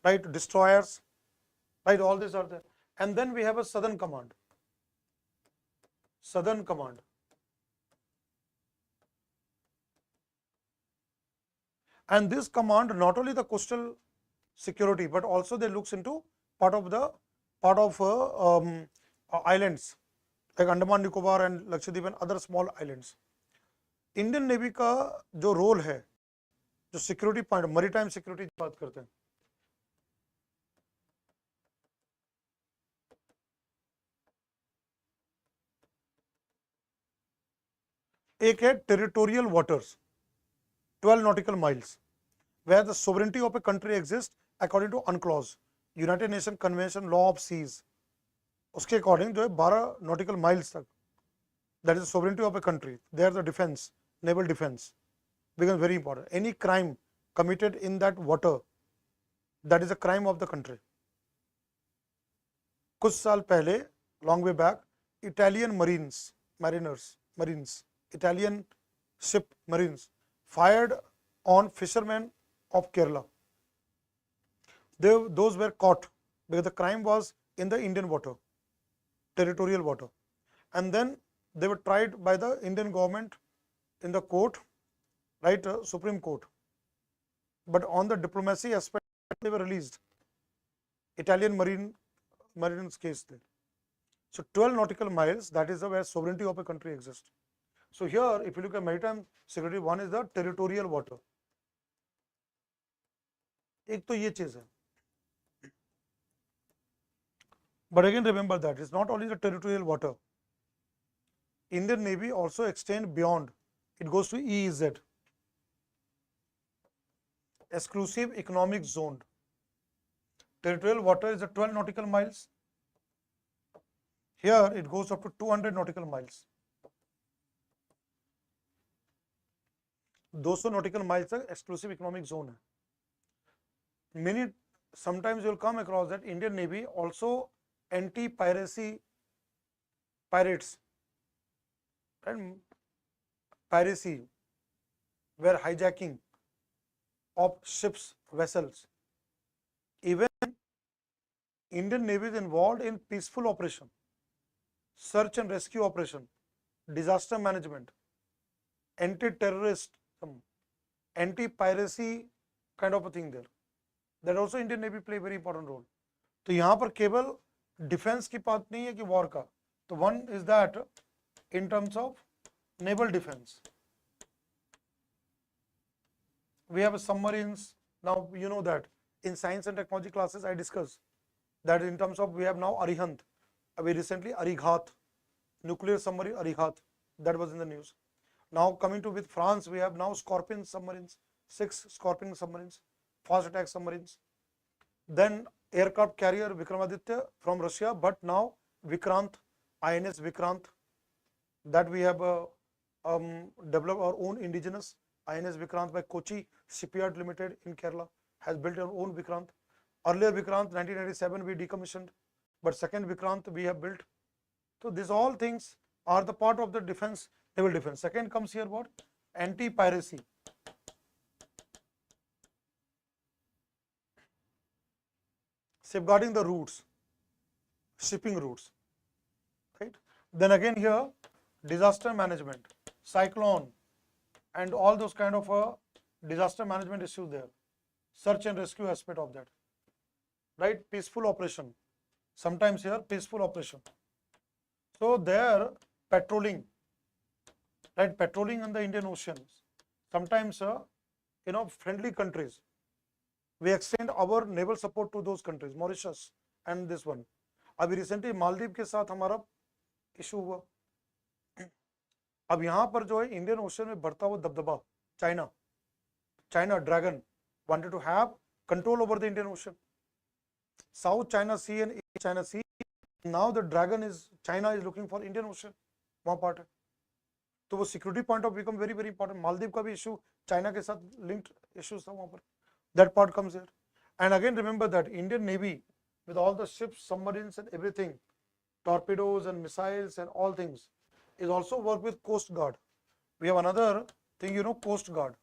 right, destroyers, right, all these are there. And then we have a Southern Command. And this command not only the coastal security, but also they looks into part of islands like Andaman Nicobar and Lakshadweep and other small islands. Indian navy का जो role है, जो security point, maritime security की बात करते हैं, एक है territorial waters 12 nautical miles, where the sovereignty of a country exists according to UNCLOS, united nation convention law of seas, उसके अकॉर्डिंग जो है 12 nautical miles तक, that is the sovereignty of a country. There the defense, naval defense becomes very important. Any crime committed in that water, that is a crime of the country. कुछ साल पहले, long way back, Italian Italian ship marines fired on fishermen of Kerala. Those were caught because the crime was in the Indian water, territorial water, and then they were tried by the Indian government in the court, right, Supreme Court. But on the diplomacy aspect, they were released. Italian Marines case there. So 12 nautical miles, that is where sovereignty of a country exists. So here, if you look at maritime security, one is the territorial water. एक तो ये चीज है. But again, remember that it's not only the territorial water. Indian Navy also extend beyond. It goes to EEZ, exclusive economic zone. Territorial water is the 12 nautical miles. Here it goes up to 200 nautical miles. 200 nautical miles तक exclusive economic zone है. Sometimes you will come across that Indian Navy also anti-piracy, pirates and piracy, where hijacking of ships, vessels. Even Indian Navy is involved in peaceful operation, search and rescue operation, disaster management, anti-terrorist, anti-piracy kind of a thing there. That also Indian Navy play very important role. तो यहाँ पर केवल defence की बात नहीं है कि war का, तो one is that in terms of naval defence. We have submarines. Now you know that in science and technology classes I discussed that in terms of we have now Arihant, we recently Arighat, nuclear submarine Arighat, that was in the news. Now coming to with France, we have now Scorpion submarines, 6 Scorpion submarines, fast attack submarines. Then aircraft carrier Vikramaditya from Russia, but now Vikrant, INS Vikrant, that we have developed our own indigenous INS Vikrant by Kochi Shipyard Limited in Kerala has built our own Vikrant. Earlier Vikrant 1997 we decommissioned, but second Vikrant we have built. So these all things are the part of the defense, naval defense. Second comes here what? Anti-piracy. Safeguarding the routes, shipping routes, right? Then again here, disaster management, cyclone, and all those kind of disaster management issues there. Search and rescue aspect of that, right? Peaceful operation. Sometimes here, peaceful operation. So there, patrolling, right? Patrolling in the Indian Ocean. Sometimes, friendly countries. We extend our naval support to those countries, Mauritius and this one. अभी recently Maldives के साथ हमारा issue हुआ. अब यहाँ पर जो है इंडियन ओशन में बढ़ता हुआ दबदबा, China dragon wanted to have control over the Indian Ocean. South China Sea and East China Sea. Now the dragon is China is looking for Indian Ocean. वहाँ पार्ट है. तो वो security point of become very very important. Maldives का भी issue China के साथ linked issues था वहाँ पर. That part comes here. And again remember that Indian Navy with all the ships, submarines and everything, torpedoes and missiles and all things, is also work with Coast Guard. We have another thing, Coast Guard.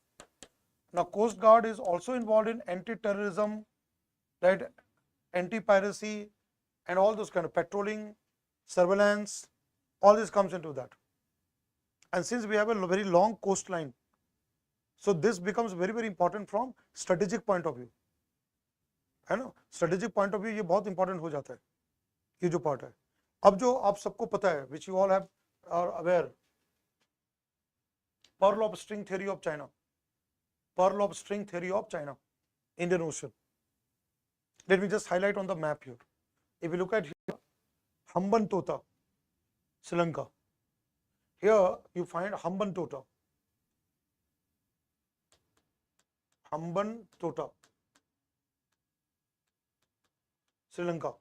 Now Coast Guard is also involved in anti-terrorism, right? Anti-piracy and all those kind of patrolling, surveillance, all this comes into that. And since we have a very long coastline, so this becomes very very important from strategic point of view, है ना? strategic point of view ये बहुत important हो जाता है, ये जो part है. अब जो आप सबको पता है, which you all have are aware, pearl of string theory of China, Indian Ocean. Let me just highlight on the map here. If you look at here, Hambantota, Sri Lanka. Here you find Hambantota, Sri Lanka,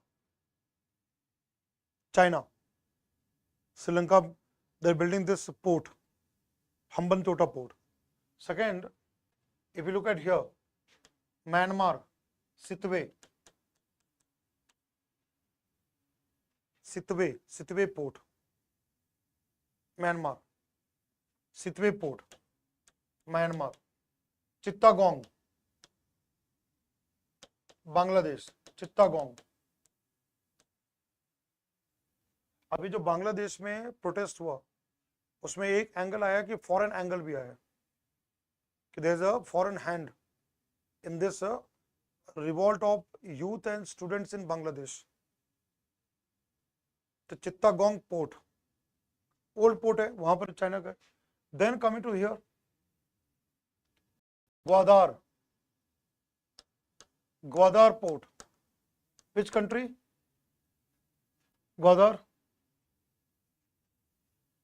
China, Sri Lanka. They're building this port, Hambantota port. Second, if you look at here, Myanmar, Sitwe port, Myanmar, Sitwe port, Myanmar. Chittagong, Bangladesh, Chittagong. अभी जो बांग्लादेश में protest हुआ उसमें एक angle आया कि foreign angle भी आया कि there is a foreign hand in this revolt of youth and students in Bangladesh. तो चित्तागोंग पोर्ट ओल्ड पोर्ट है, वहां पर चाइना का. Then coming to here, Gwadar port. Which country? Gwadar,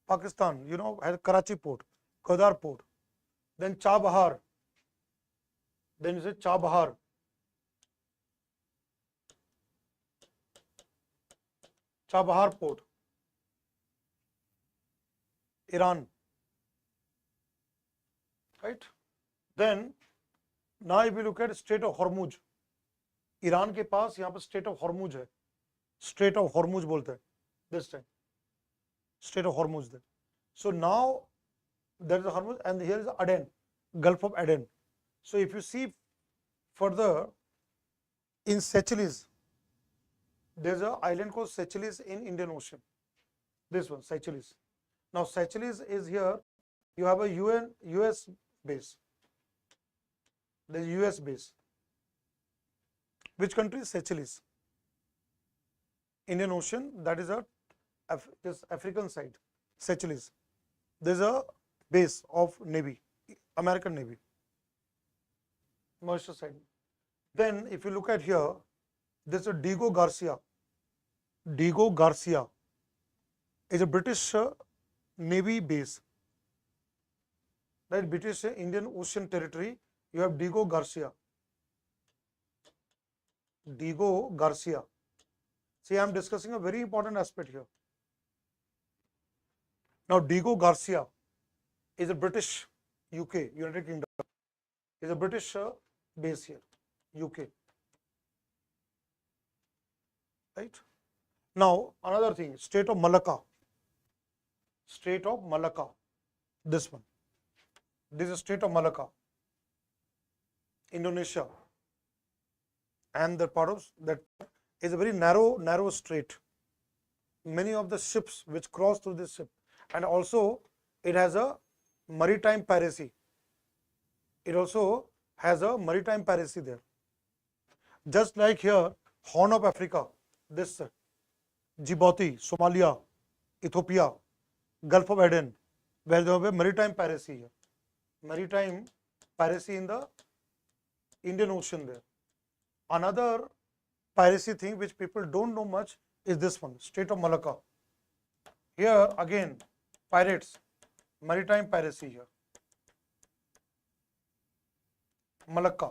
Pakistan. Has Karachi port, Gwadar port. Then Chabahar. Then you say Chabahar. Chabahar port, Iran. Right? Then now if you look at Strait of Hormuz, Iran के पास यहाँ पर strait of Hormuz है, strait of Hormuz बोलते हैं this time, strait of Hormuz there. So now there is a Hormuz and here is Aden, Gulf of Aden. So if you see further in Seychelles, there is a island called Seychelles in Indian ocean, this one Seychelles. Now Seychelles is here, you have a US base. There is US base. Which country? Seychelles. Indian Ocean, that is this African side, Seychelles. There is a base of Navy, American Navy, Mauritius side. Then if you look at here, there is a Diego Garcia. Diego Garcia is a British Navy base, right? British Indian Ocean territory. You have Diego Garcia. See, I am discussing a very important aspect here. Now, Diego Garcia is a British, UK, United Kingdom, is a British base here, UK. right? Now another thing, Strait of Malacca. Strait of Malacca, this one. This is Strait of Malacca, Indonesia, and the part of that is a very narrow strait. Many of the ships which cross through this ship, and also it has a maritime piracy. It also has a maritime piracy there. Just like here, Horn of Africa, this Djibouti, Somalia, Ethiopia, Gulf of Aden, where there have maritime piracy here. Maritime piracy in the Indian Ocean there. Another piracy thing which people don't know much is this one, Strait of Malacca. Here again, pirates, maritime piracy here. Malacca.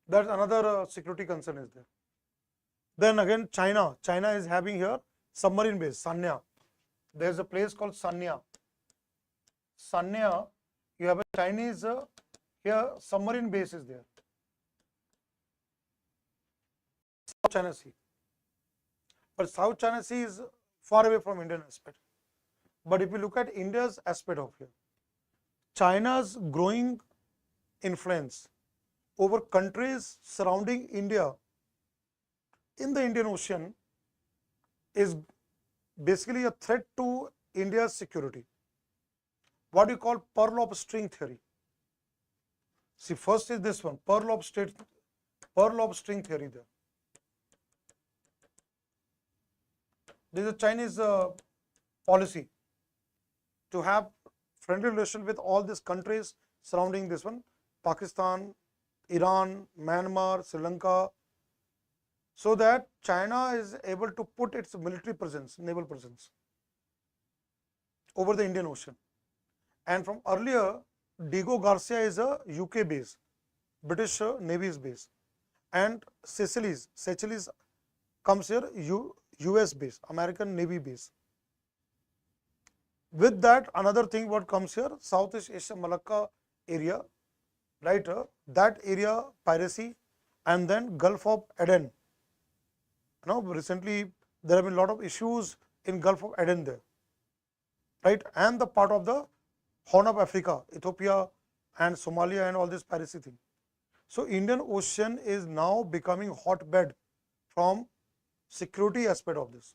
That's another security concern is there. Then again, China. China is having here submarine base, Sanya. There's a place called Sanya. Sanya, you have a Chinese here submarine base is there. South China Sea. But South China Sea is far away from Indian aspect. But if you look at India's aspect of here, China's growing influence over countries surrounding India in the Indian Ocean is basically a threat to India's security. What you call pearl of string theory. See, first is this one, pearl of string theory there. This is a Chinese policy to have friendly relation with all these countries surrounding this one, Pakistan, Iran, Myanmar, Sri Lanka, so that China is able to put its military presence, naval presence over the Indian Ocean. And from earlier, Diego Garcia is a UK base, British Navy's base, and Seychelles comes here, US base, American Navy base. With that, another thing what comes here, Southeast Asia, Malacca area, right? That area piracy, and then Gulf of Aden. Recently there have been a lot of issues in Gulf of Aden there, right? And the part of the Horn of Africa, Ethiopia and Somalia and all this piracy thing. So Indian Ocean is now becoming hotbed from security aspect of this.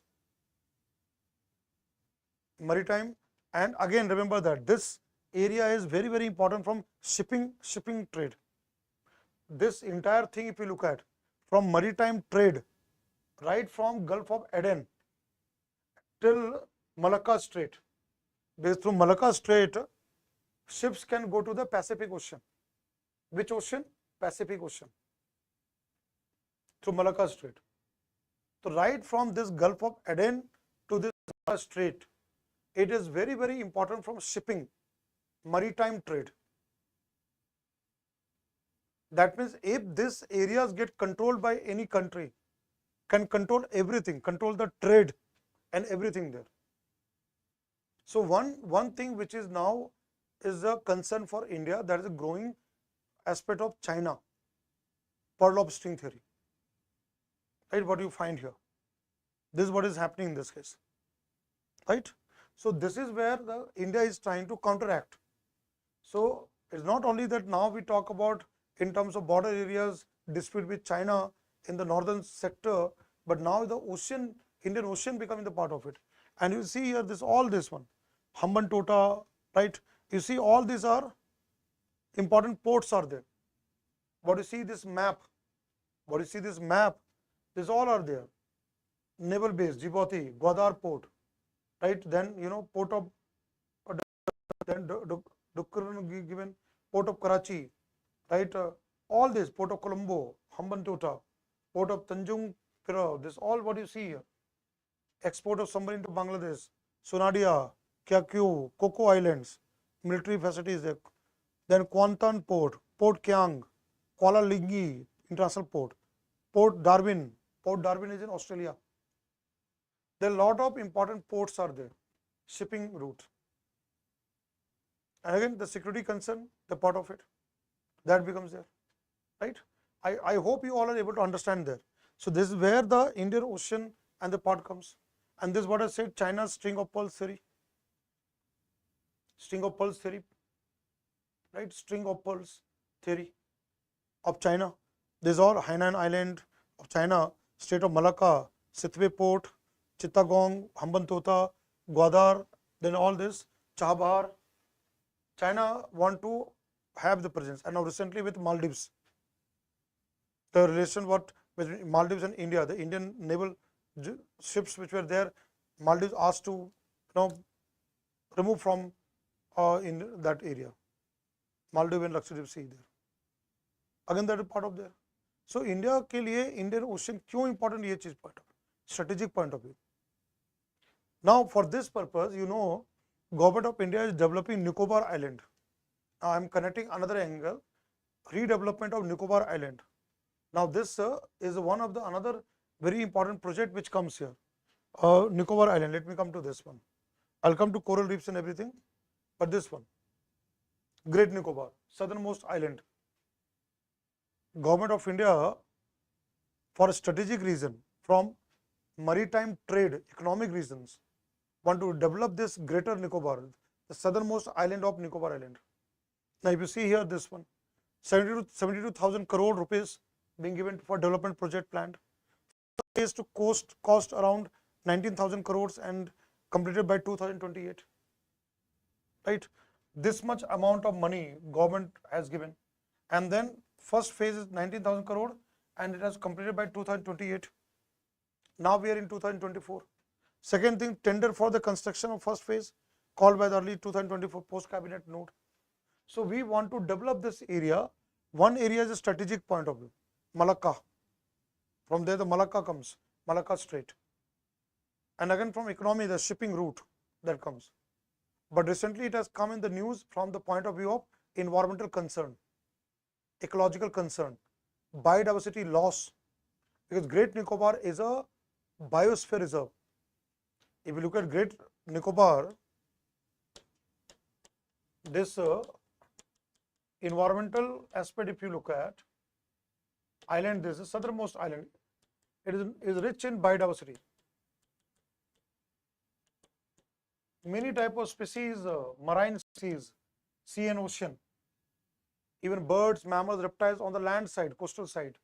Maritime, and again remember that this area is very, very important from shipping trade. This entire thing, if you look at from maritime trade, right from Gulf of Aden till Malacca Strait, because through Malacca Strait, ships can go to the Pacific Ocean. Which ocean? Pacific Ocean. Through Malacca Strait. So right from this Gulf of Aden to this Malacca Strait, it is very, very important from shipping, maritime trade. That means if these areas get controlled by any country, can control everything, control the trade and everything there. So one thing which is now is a concern for India, that is a growing aspect of China, pearl of string theory. Right, what you find here. This is what is happening in this case. Right? So this is where the India is trying to counteract. So it's not only that now we talk about in terms of border areas, dispute with China in the northern sector, but now the ocean, Indian Ocean becoming the part of it. And you see here all this one, Hambantota, right? You see all these are important ports are there. What you see this map, these all are there. Naval base, Djibouti, Gwadar port, right? Then port of then given port of Karachi, right? All this port of Colombo, Hambantota, port of Tanjung Piro, this all what you see here. Export of submarine to Bangladesh, Sonadia, Kyakyu, Coco Islands, military facilities there. Then Kuantan port, Port Kiang, Kuala Lingi international port, Port Darwin is in Australia. There are a lot of important ports are there, shipping route. And again, the security concern, the part of it, that becomes there, right? I hope you all are able to understand there. So this is where the Indian Ocean and the part comes. And this is what I said, China's string of pearls theory. String of pearls theory, right? String of pearls theory of China. These are Hainan Island of China, state of Malacca, Sitwe Port, Chittagong, Hambantota, Gwadar, then all this, Chabahar. China want to have the presence. And now recently with Maldives, the relation what between Maldives and India, the Indian naval ships which were there, Maldives asked to remove from in that area, Maldives and Lakshadweep Sea there. Again that is part of there. So India के लिए Indian Ocean क्यों important ये चीज point of strategic point of view. Now for this purpose, Government of India is developing Nicobar Island. I am connecting another angle, redevelopment of Nicobar Island. Now this is one of the another very important project which comes here. Nicobar Island. Let me come to this one. I'll come to coral reefs and everything, but this one, Great Nicobar, southernmost island. Government of India, for a strategic reason, from maritime trade, economic reasons, want to develop this Greater Nicobar, the southernmost island of Nicobar Island. Now, if you see here this one, 72,000 crore rupees being given for development project planned. Phase to cost around 19,000 crores and completed by 2028. Right? This much amount of money government has given, and then first phase is 19,000 crore and it has completed by 2028. Now we are in 2024. Second thing, tender for the construction of first phase called by the early 2024 post cabinet note. So we want to develop this area. One area is a strategic point of view, Malacca. From there the Malacca comes, Malacca Strait. And again from economy, the shipping route that comes. But recently it has come in the news from the point of view of environmental concern, ecological concern, biodiversity loss, because Great Nicobar is a biosphere reserve. If you look at Great Nicobar, this environmental aspect, if you look at island, this is southernmost island, it is rich in biodiversity. Many type of species, marine species, sea and ocean, even birds, mammals, reptiles on the land side, coastal side.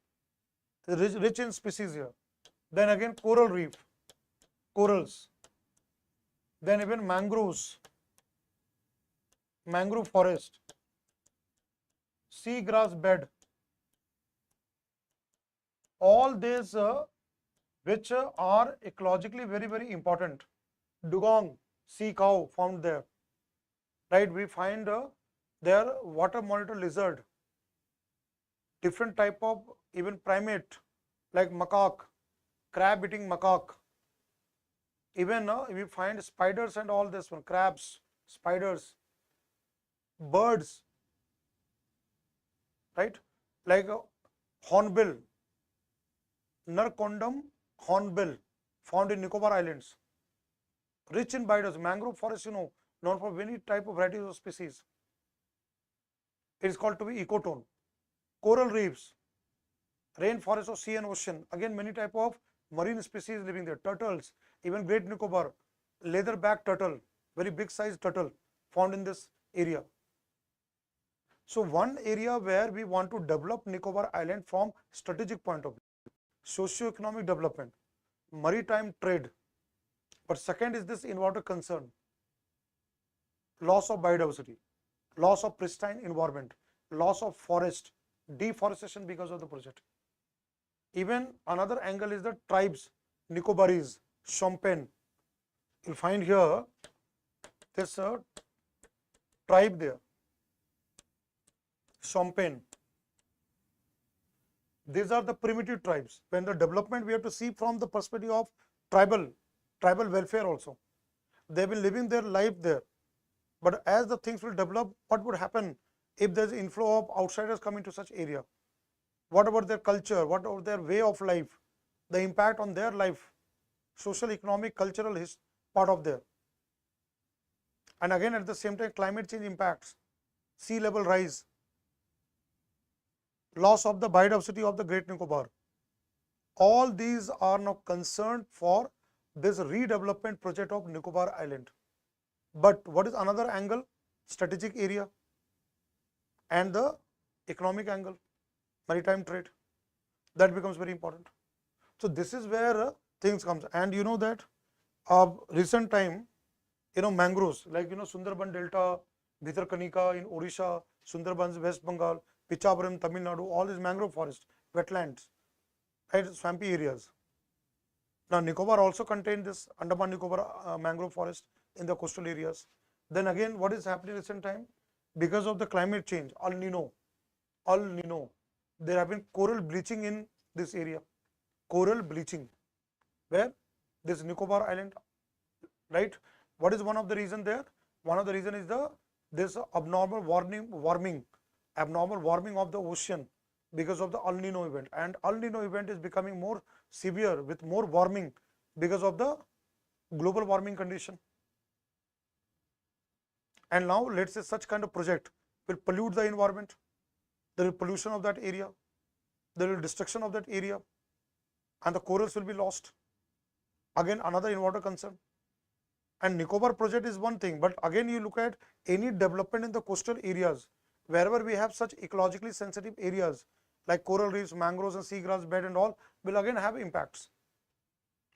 It is rich in species here. Then again coral reef, corals. Then even mangroves, mangrove forest, seagrass bed. All these which are ecologically very, very important. Dugong, sea cow found there. Right, we find there water monitor lizard, different type of even primate like macaque, crab eating macaque. Even we find spiders and all this one, crabs, spiders, birds, right? Like hornbill, Narcondam hornbill, found in Nicobar Islands. Rich in biodiversity, mangrove forest, known for many type of varieties of species. It is called to be ecotone. Coral reefs, rainforest of sea and ocean. Again, many type of marine species living there. Turtles, even Great Nicobar, leatherback turtle, very big size turtle found in this area. So one area where we want to develop Nicobar Island from strategic point of view, socio-economic development, maritime trade. But second is this environmental concern, loss of biodiversity, loss of pristine environment, loss of forest, deforestation because of the project. Even another angle is the tribes, Nicobarese, Champagne. You'll find here this tribe there, Champagne. These are the primitive tribes. When the development we have to see from the perspective of tribal welfare also. They've been living their life there. But as the things will develop, what would happen if there's inflow of outsiders coming to such area? What about their culture? What about their way of life? The impact on their life, social, economic, cultural part of there. And again, at the same time, climate change impacts, sea level rise. loss of the biodiversity of the Great Nicobar. All these are now concerned for this redevelopment project of Nicobar Island. But what is another angle? Strategic area and the economic angle, maritime trade. That becomes very important. So this is where things comes. And you know that recent time, mangroves like Sundarban Delta, Bhitarkanika in Odisha, Sundarbans West Bengal, Pichapuram Tamil Nadu, all these mangrove forests, wetlands, right, swampy areas. Now Nicobar also contained this Andaman Nicobar mangrove forest in the coastal areas. Then again, what is happening recent time? Because of the climate change, El Nino, there have been coral bleaching in this area. Coral bleaching, where this Nicobar Island, right? What is one of the reason there? One of the reason is this abnormal warming of the ocean because of the El Nino event. And El Nino event is becoming more severe with more warming because of the global warming condition. And now let's say such kind of project will pollute the environment. There will pollution of that area. There will destruction of that area. And the corals will be lost. Again, another environmental concern. And Nicobar project is one thing, but again you look at any development in the coastal areas, wherever we have such ecologically sensitive areas like coral reefs, mangroves and seagrass bed and all will again have impacts,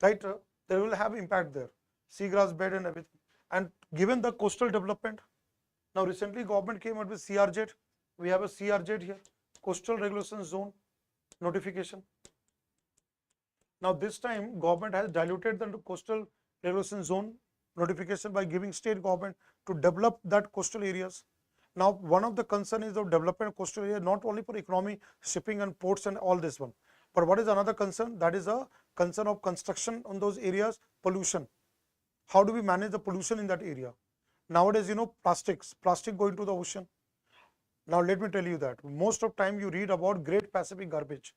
right? They will have impact there, seagrass bed and everything. And given the coastal development, now recently government came out with CRZ. We have a CRZ here, Coastal Regulation Zone notification. Now this time government has diluted the coastal regulation zone notification by giving state government to develop that coastal areas. Now one of the concern is the development of coastal area not only for economy, shipping and ports and all this one. But what is another concern? That is a concern of construction on those areas, pollution. How do we manage the pollution in that area? Nowadays, plastic going to the ocean. Now let me tell you that most of time you read about Great Pacific Garbage,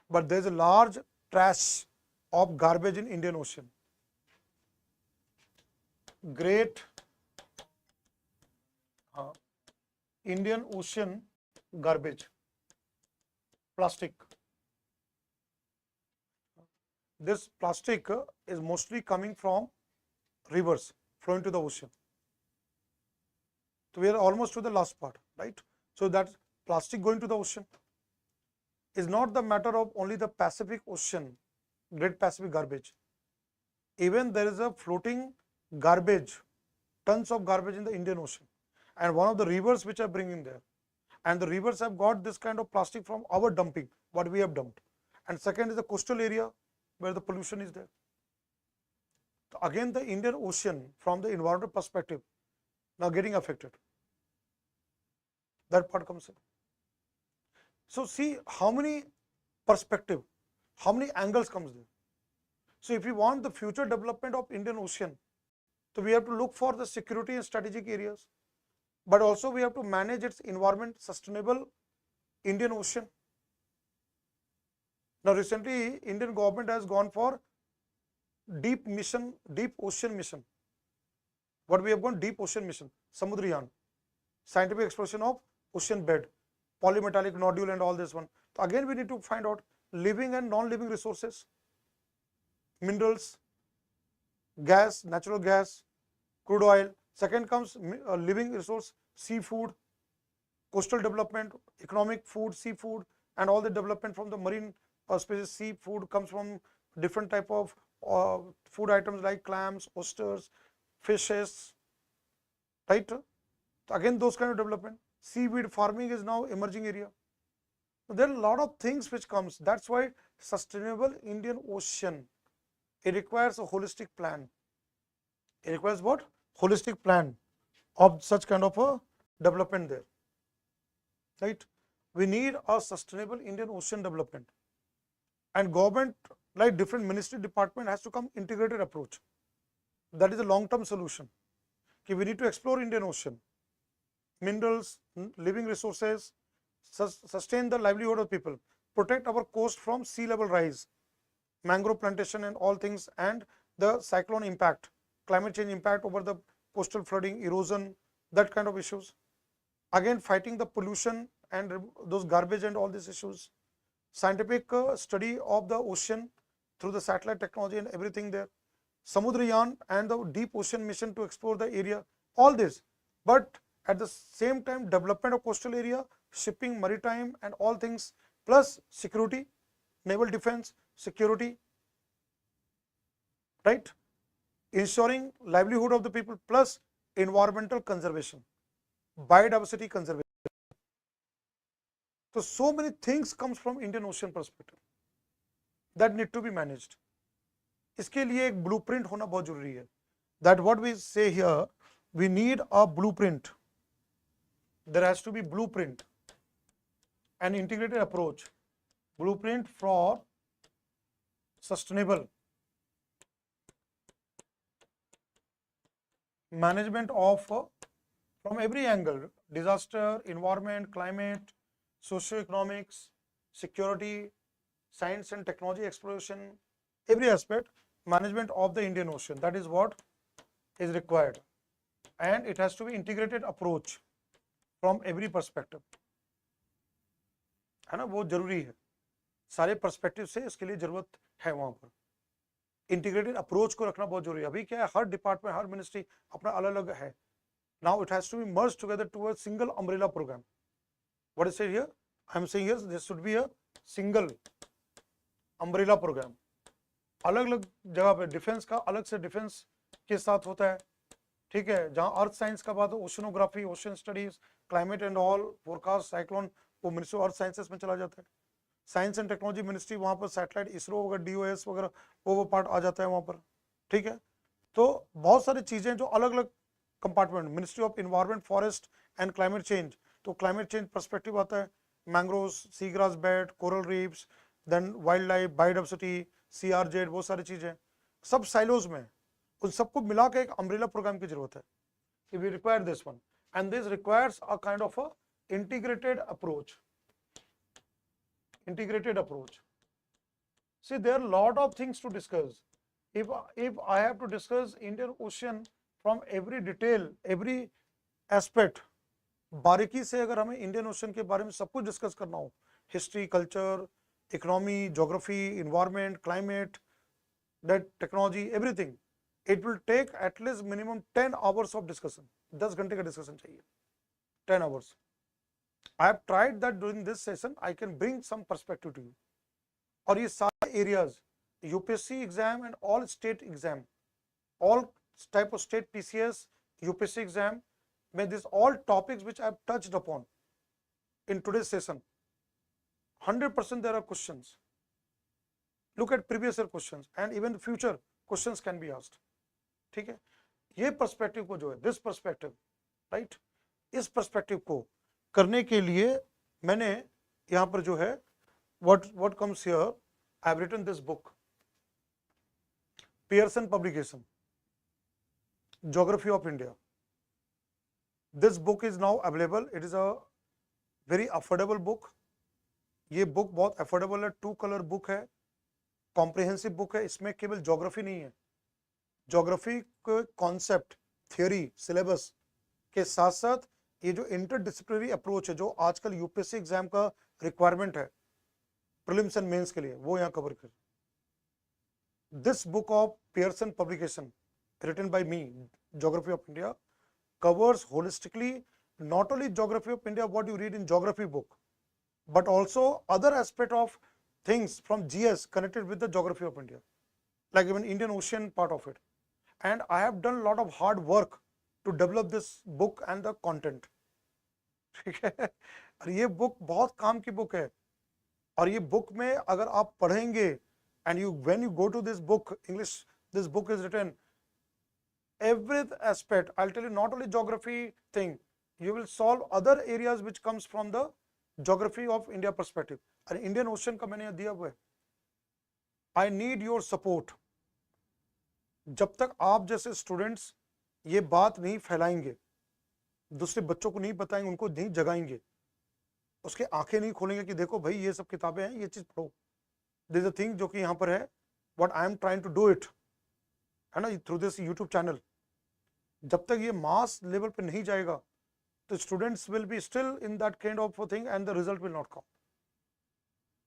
but there is a large trash of garbage in Indian Ocean. Great Indian Ocean garbage, plastic. This plastic is mostly coming from rivers flowing to the ocean. So we are almost to the last part, right? So that plastic going to the ocean is not the matter of only the Pacific Ocean, Great Pacific Garbage. Even there is a floating garbage, tons of garbage in the Indian Ocean, and one of the rivers which are bringing there, and the rivers have got this kind of plastic from our dumping, what we have dumped. And second is the coastal area where the pollution is there. So again, the Indian Ocean from the environmental perspective now getting affected. That part comes in. So see how many perspective, how many angles comes there. So if we want the future development of Indian Ocean, so we have to look for the security and strategic areas, but also we have to manage its environment, sustainable Indian Ocean. Now recently Indian government has gone for deep ocean mission. What we have gone? Deep ocean mission, Samudriyan, scientific exploration of ocean bed, polymetallic nodule and all this one. So again we need to find out living and non-living resources, minerals, gas, natural gas, crude oil. Second comes living resource, seafood, coastal development, economic food, seafood, and all the development from the marine species. Seafood comes from different type of food items like clams, oysters, fishes, right? So again, those kind of development. Seaweed farming is now emerging area. So there are a lot of things which comes. That's why sustainable Indian Ocean, it requires a holistic plan. It requires what? Holistic plan of such kind of a development there, right? We need a sustainable Indian Ocean development, and government, like different ministry department, has to come integrated approach. That is a long-term solution. Okay, we need to explore Indian Ocean, minerals, living resources, sustain the livelihood of people, protect our coast from sea level rise, mangrove plantation and all things, and the cyclone impact, climate change impact over the coastal flooding, erosion, that kind of issues. Again, fighting the pollution and those garbage and all these issues. Scientific study of the ocean through the satellite technology and everything there. Samudrayan and the deep ocean mission to explore the area, all this. But at the same time, development of coastal area, shipping, maritime and all things, plus security, naval defense, security, right? Ensuring livelihood of the people, plus environmental conservation, biodiversity conservation. So many things comes from Indian Ocean perspective that need to be managed. इसके लिए एक blueprint होना बहुत जरूरी है. That what we say here, we need a blueprint. There has to be blueprint, an integrated approach, blueprint for sustainable management of from every angle: disaster, environment, climate, socio-economics, security, science and technology exploration, every aspect, management of the Indian Ocean. That is what is required, and it has to be integrated approach from every perspective. है ना, वो जरूरी है, सारे perspective से इसके लिए जरूरत है. वहां पर इंटीग्रेटेड अप्रोच को रखना बहुत जरूरी है. अभी क्या है, हर डिपार्टमेंट, हर मिनिस्ट्री अपना अलग अलग है. Now it has to be merge together to a single umbrella programme. What is here, I am saying here this should be a single umbrella programme. अलग अलग जगह पे डिफेंस का अलग से डिफेंस के साथ होता है, ठीक है. जहां अर्थ साइंस का बात हो, oceanography, ocean studies, climate and all, forecast, cyclone, वो मिनिस्ट्री अर्थ साइंसेस में चला जाता है. साइंस एंड टेक्नोलॉजी मिनिस्ट्री, वहां पर सैटेलाइट, इसरो वगैरह, डीओएस वगैरह, वो पार्ट आ जाता है वहां पर, ठीक है. तो बहुत सारी चीजें जो अलग अलग compartment. Ministry of environment, forest and climate change, तो क्लाइमेट चेंज पर्सपेक्टिव आता है. Mangroves, sea grass bed, coral reefs, then wild life, biodiversity, CRZ, वो सारी चीजें सब साइलोज में, उन सबको मिला के एक अम्ब्रेला प्रोग्राम की जरूरत है. We require this one, and this requires a kind of a integrated approach. Integrated approach. See, there are a lot of things to discuss. If I have to discuss Indian Ocean from every detail, every aspect, बारीकी से अगर हमें Indian ocean के बारे में सब कुछ discuss करना हो, history, culture, economy, geography, environment, climate, that technology, everything, it will take at least minimum 10 hours of discussion. 10 घंटे का डिस्कशन चाहिए, 10 hours. I have tried that during this session I can bring some perspective to you. और ये सारे areas, UPSC exam and all state exam, all type of state PCS, UPSC exam, may these all topics which I have touched upon in today's session, 100% there are questions. Look at previous year questions and even future questions can be asked. ठीक है, ये perspective को जो है, this perspective, right, इस perspective को करने के लिए मैंने यहां पर जो है what comes here, I have written this book, Pearson publication, Geography of India. This book is now available. It is a very affordable book. ये बुक बहुत अफोर्डेबल है, 2 कलर बुक है, कॉम्प्रिहेंसिव बुक है. इसमें केवल ज्योग्राफी नहीं है, geography के कॉन्सेप्ट, थियोरी, सिलेबस के साथ साथ ये जो इंटरडिसिप्लिनरी अप्रोच है जो आजकल यूपीएससी एग्जाम का रिक्वायरमेंट है प्रीलिम्स एंड मेंस के लिए, वो यहाँ कवर कर. This book of Pearson publication written by me, geography of India, covers holistically not only geography of India, what you read in geography book, but also other aspect of things from GS connected with the geography of India, like even Indian Ocean part of it. And I have done a lot of hard work to develop this book and the content. ठीक है, और ये book बहुत काम की book है. और ये बुक में अगर आप पढ़ेंगे and you when you go to this book, English, this book is written every aspect. I'll tell you not only geography thing, you will solve other areas which comes from the geography of India perspective. और Indian Ocean का मैंने दिया हुआ है. I need your support. जब तक आप जैसे स्टूडेंट्स ये बात नहीं फैलाएंगे, दूसरे बच्चों को नहीं बताएंगे, उनको नहीं जगाएंगे, उसके आंखें नहीं खोलेंगे कि देखो भाई ये सब किताबें हैं, ये चीज पढ़ो, दिस इज द थिंग जो कि यहाँ पर है, what I am trying to do it, है ना, थ्रू दिस यूट्यूब चैनल. जब तक ये मास लेवल पे नहीं जाएगा, the students will be still in that kind of a thing and the result will not come.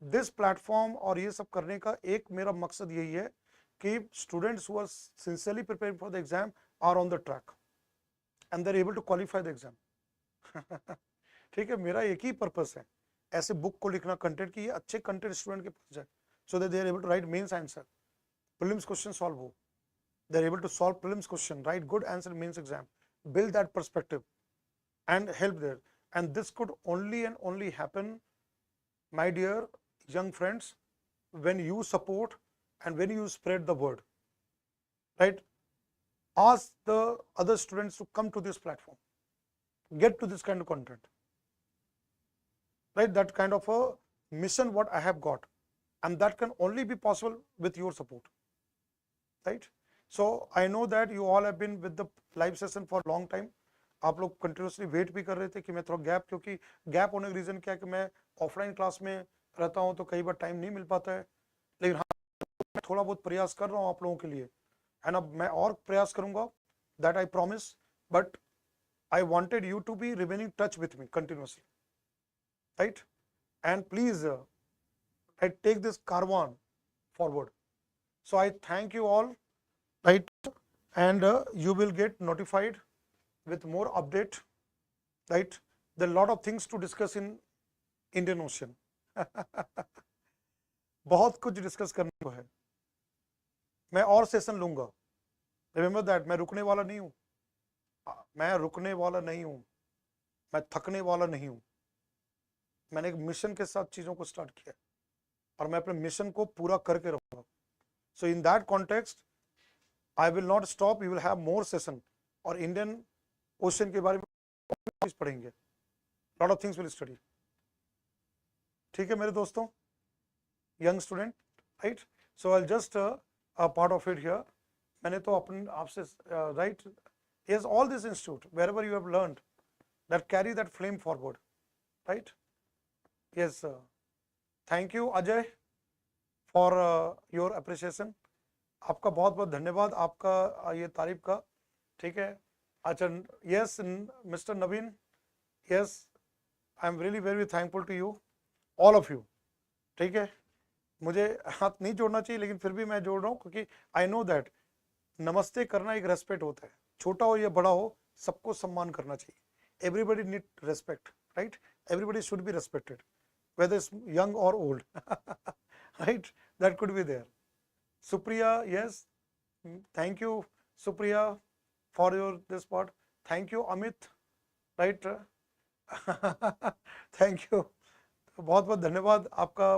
This platform और ये सब करने का एक मेरा मकसद यही है कि students who are sincerely preparing for the exam are on the track and they're able to qualify the exam. ठीक है, मेरा एक ही पर्पस है ऐसे बुक को लिखना कंटेंट की ये अच्छे कंटेंट स्टूडेंट के पास जाए so that they are able to write mains answer, prelims question solve हो, they are able to solve prelims question, write good answer in mains exam, build that perspective and help there. And this could only and only happen, my dear young friends, when you support and when you spread the word, right? Ask the other students to come to this platform, get to this kind of content, right? That kind of a mission what I have got, and that can only be possible with your support, right? So I know that you all have been with the live session for a long time. आप लोग continuously wait भी कर रहे थे कि मैं थोड़ा gap, क्योंकि गैप होने का रीजन क्या है कि मैं ऑफलाइन क्लास में रहता हूं तो कई बार टाइम नहीं मिल पाता है, लेकिन हाँ मैं थोड़ा बहुत प्रयास कर रहा हूं आप लोगों के लिए, है ना? मैं और प्रयास करूंगा, that I promise, but I wanted you to be remaining touch with me continuously, right? And please I take this caravan forward. So I thank you all, right? And you will get notified with more update, right? There are a lot of things to discuss in Indian Ocean. बहुत कुछ discuss करने को है, मैं और session लूंगा, remember that, मैं रुकने वाला नहीं हूँ, मैं रुकने वाला नहीं हूँ, मैं थकने वाला नहीं हूँ, मैंने एक मिशन के साथ चीजों को स्टार्ट किया और मैं अपने मिशन को पूरा करके रहूंगा. So in that context I will not stop, you will have more session और इंडियन ओशन के बारे में पढ़ेंगे, lot of things will study. ठीक है मेरे दोस्तों, young student, right? So I just part of it here. मैंने तो अपने आपसे right, yes, all this institute wherever you have learned that carry that flame forward, right? Yes, thank you Ajay for your appreciation. आपका बहुत बहुत धन्यवाद आपका ये तारीफ का. ठीक है, अच्छा, yes mister Naveen, yes, I am really very thankful to you, all of you. ठीक है, मुझे हाथ नहीं जोड़ना चाहिए लेकिन फिर भी मैं जोड़ रहा हूँ क्योंकि आई नो दैट नमस्ते करना एक रेस्पेक्ट होता है, छोटा हो या बड़ा हो सबको सम्मान करना चाहिए. Everybody need respect, right? Everybody should be respected, whether it's young or old. Right? That could be there. Supriya, yes, thank you Supriya for your this part. Thank you Amit, right? Thank you, बहुत बहुत धन्यवाद आपका,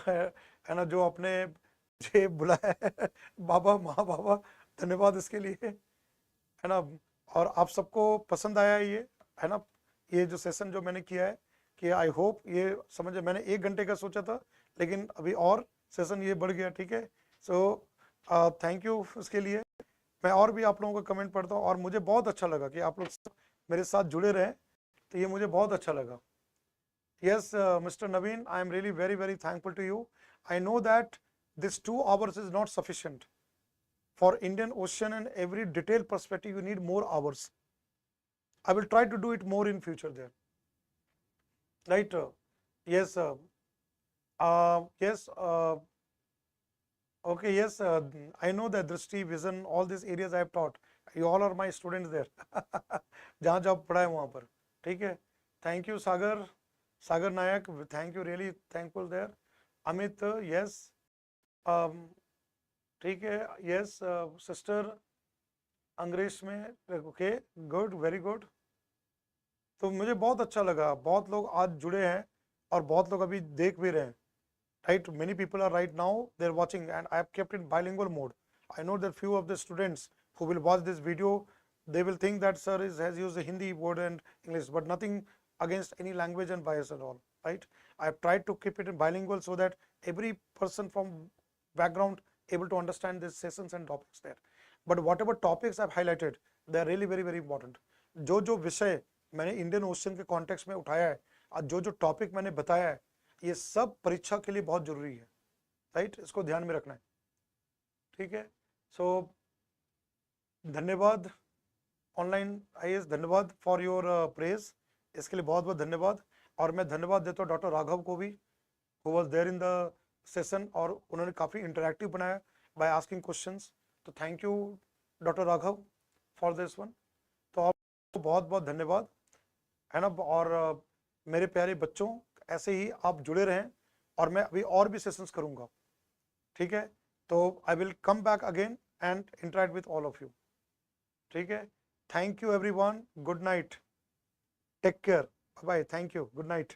है ना, जो आपने मुझे बुलाया है, बाबा माँ बाबा, धन्यवाद इसके लिए, है ना. और आप सबको पसंद आया ये, है ना, ये जो सेशन जो मैंने किया है, कि आई होप ये समझे, मैंने 1 घंटे का सोचा था लेकिन अभी और सेशन ये बढ़ गया. ठीक है, सो थैंक यू उसके लिए. मैं और भी आप लोगों का कमेंट पढ़ता हूँ और मुझे बहुत अच्छा लगा कि आप लोग मेरे साथ जुड़े रहे, तो ये मुझे बहुत अच्छा लगा. Yes mister Naveen, I am really very very thankful to you. I know that this 2 hours is not sufficient for Indian ocean and every detail perspective. You need more hours. I will try to do it more in future there, right? Yes, yes, okay, yes, I know that Drishti, vision, all these areas I have taught, you all are my students there. जहाँ जहाँ पढ़ा है वहाँ पर. ठीक है, thank you Sagar, Sagar Nayak, thank you, really thankful there. Amit, yes, ठीक है, yes, sister अंग्रेज में, okay, good, very good. तो मुझे बहुत अच्छा लगा, बहुत लोग आज जुड़े हैं और बहुत लोग अभी देख भी रहे हैं, right? Many people are right now they're watching and I have kept in bilingual mode. I know that few of the students who will watch this video, they will think that sir has used the Hindi word and English, but nothing against any language and bias at all, right? I have tried to keep it in bilingual so that every person from background able to understand these sessions and topics there. But whatever topics I've highlighted, they are really very very important. जो विषय मैंने Indian ocean के context में उठाया है और जो topic मैंने बताया है, ये सब परीक्षा के लिए बहुत जरूरी है, राइट? इसको ध्यान में रखना है. ठीक है, सो धन्यवाद. ऑनलाइन आईएएस, धन्यवाद फॉर योर प्रेज, इसके लिए बहुत बहुत धन्यवाद। और मैं धन्यवाद देता हूँ डॉक्टर राघव को भी, who was there in the session, और उन्होंने काफ़ी इंटरेक्टिव बनाया बाय आस्किंग क्वेश्चंस। तो thank you doctor Raghav for this one. तो आपको बहुत बहुत धन्यवाद, है ना। और मेरे प्यारे बच्चों, ऐसे ही आप जुड़े रहें, और मैं अभी और भी सेशंस करूँगा, ठीक है। तो I will come back again and interact with all of you, ठीक है। Thank you everyone, good night, take care, bye, thank you, good night.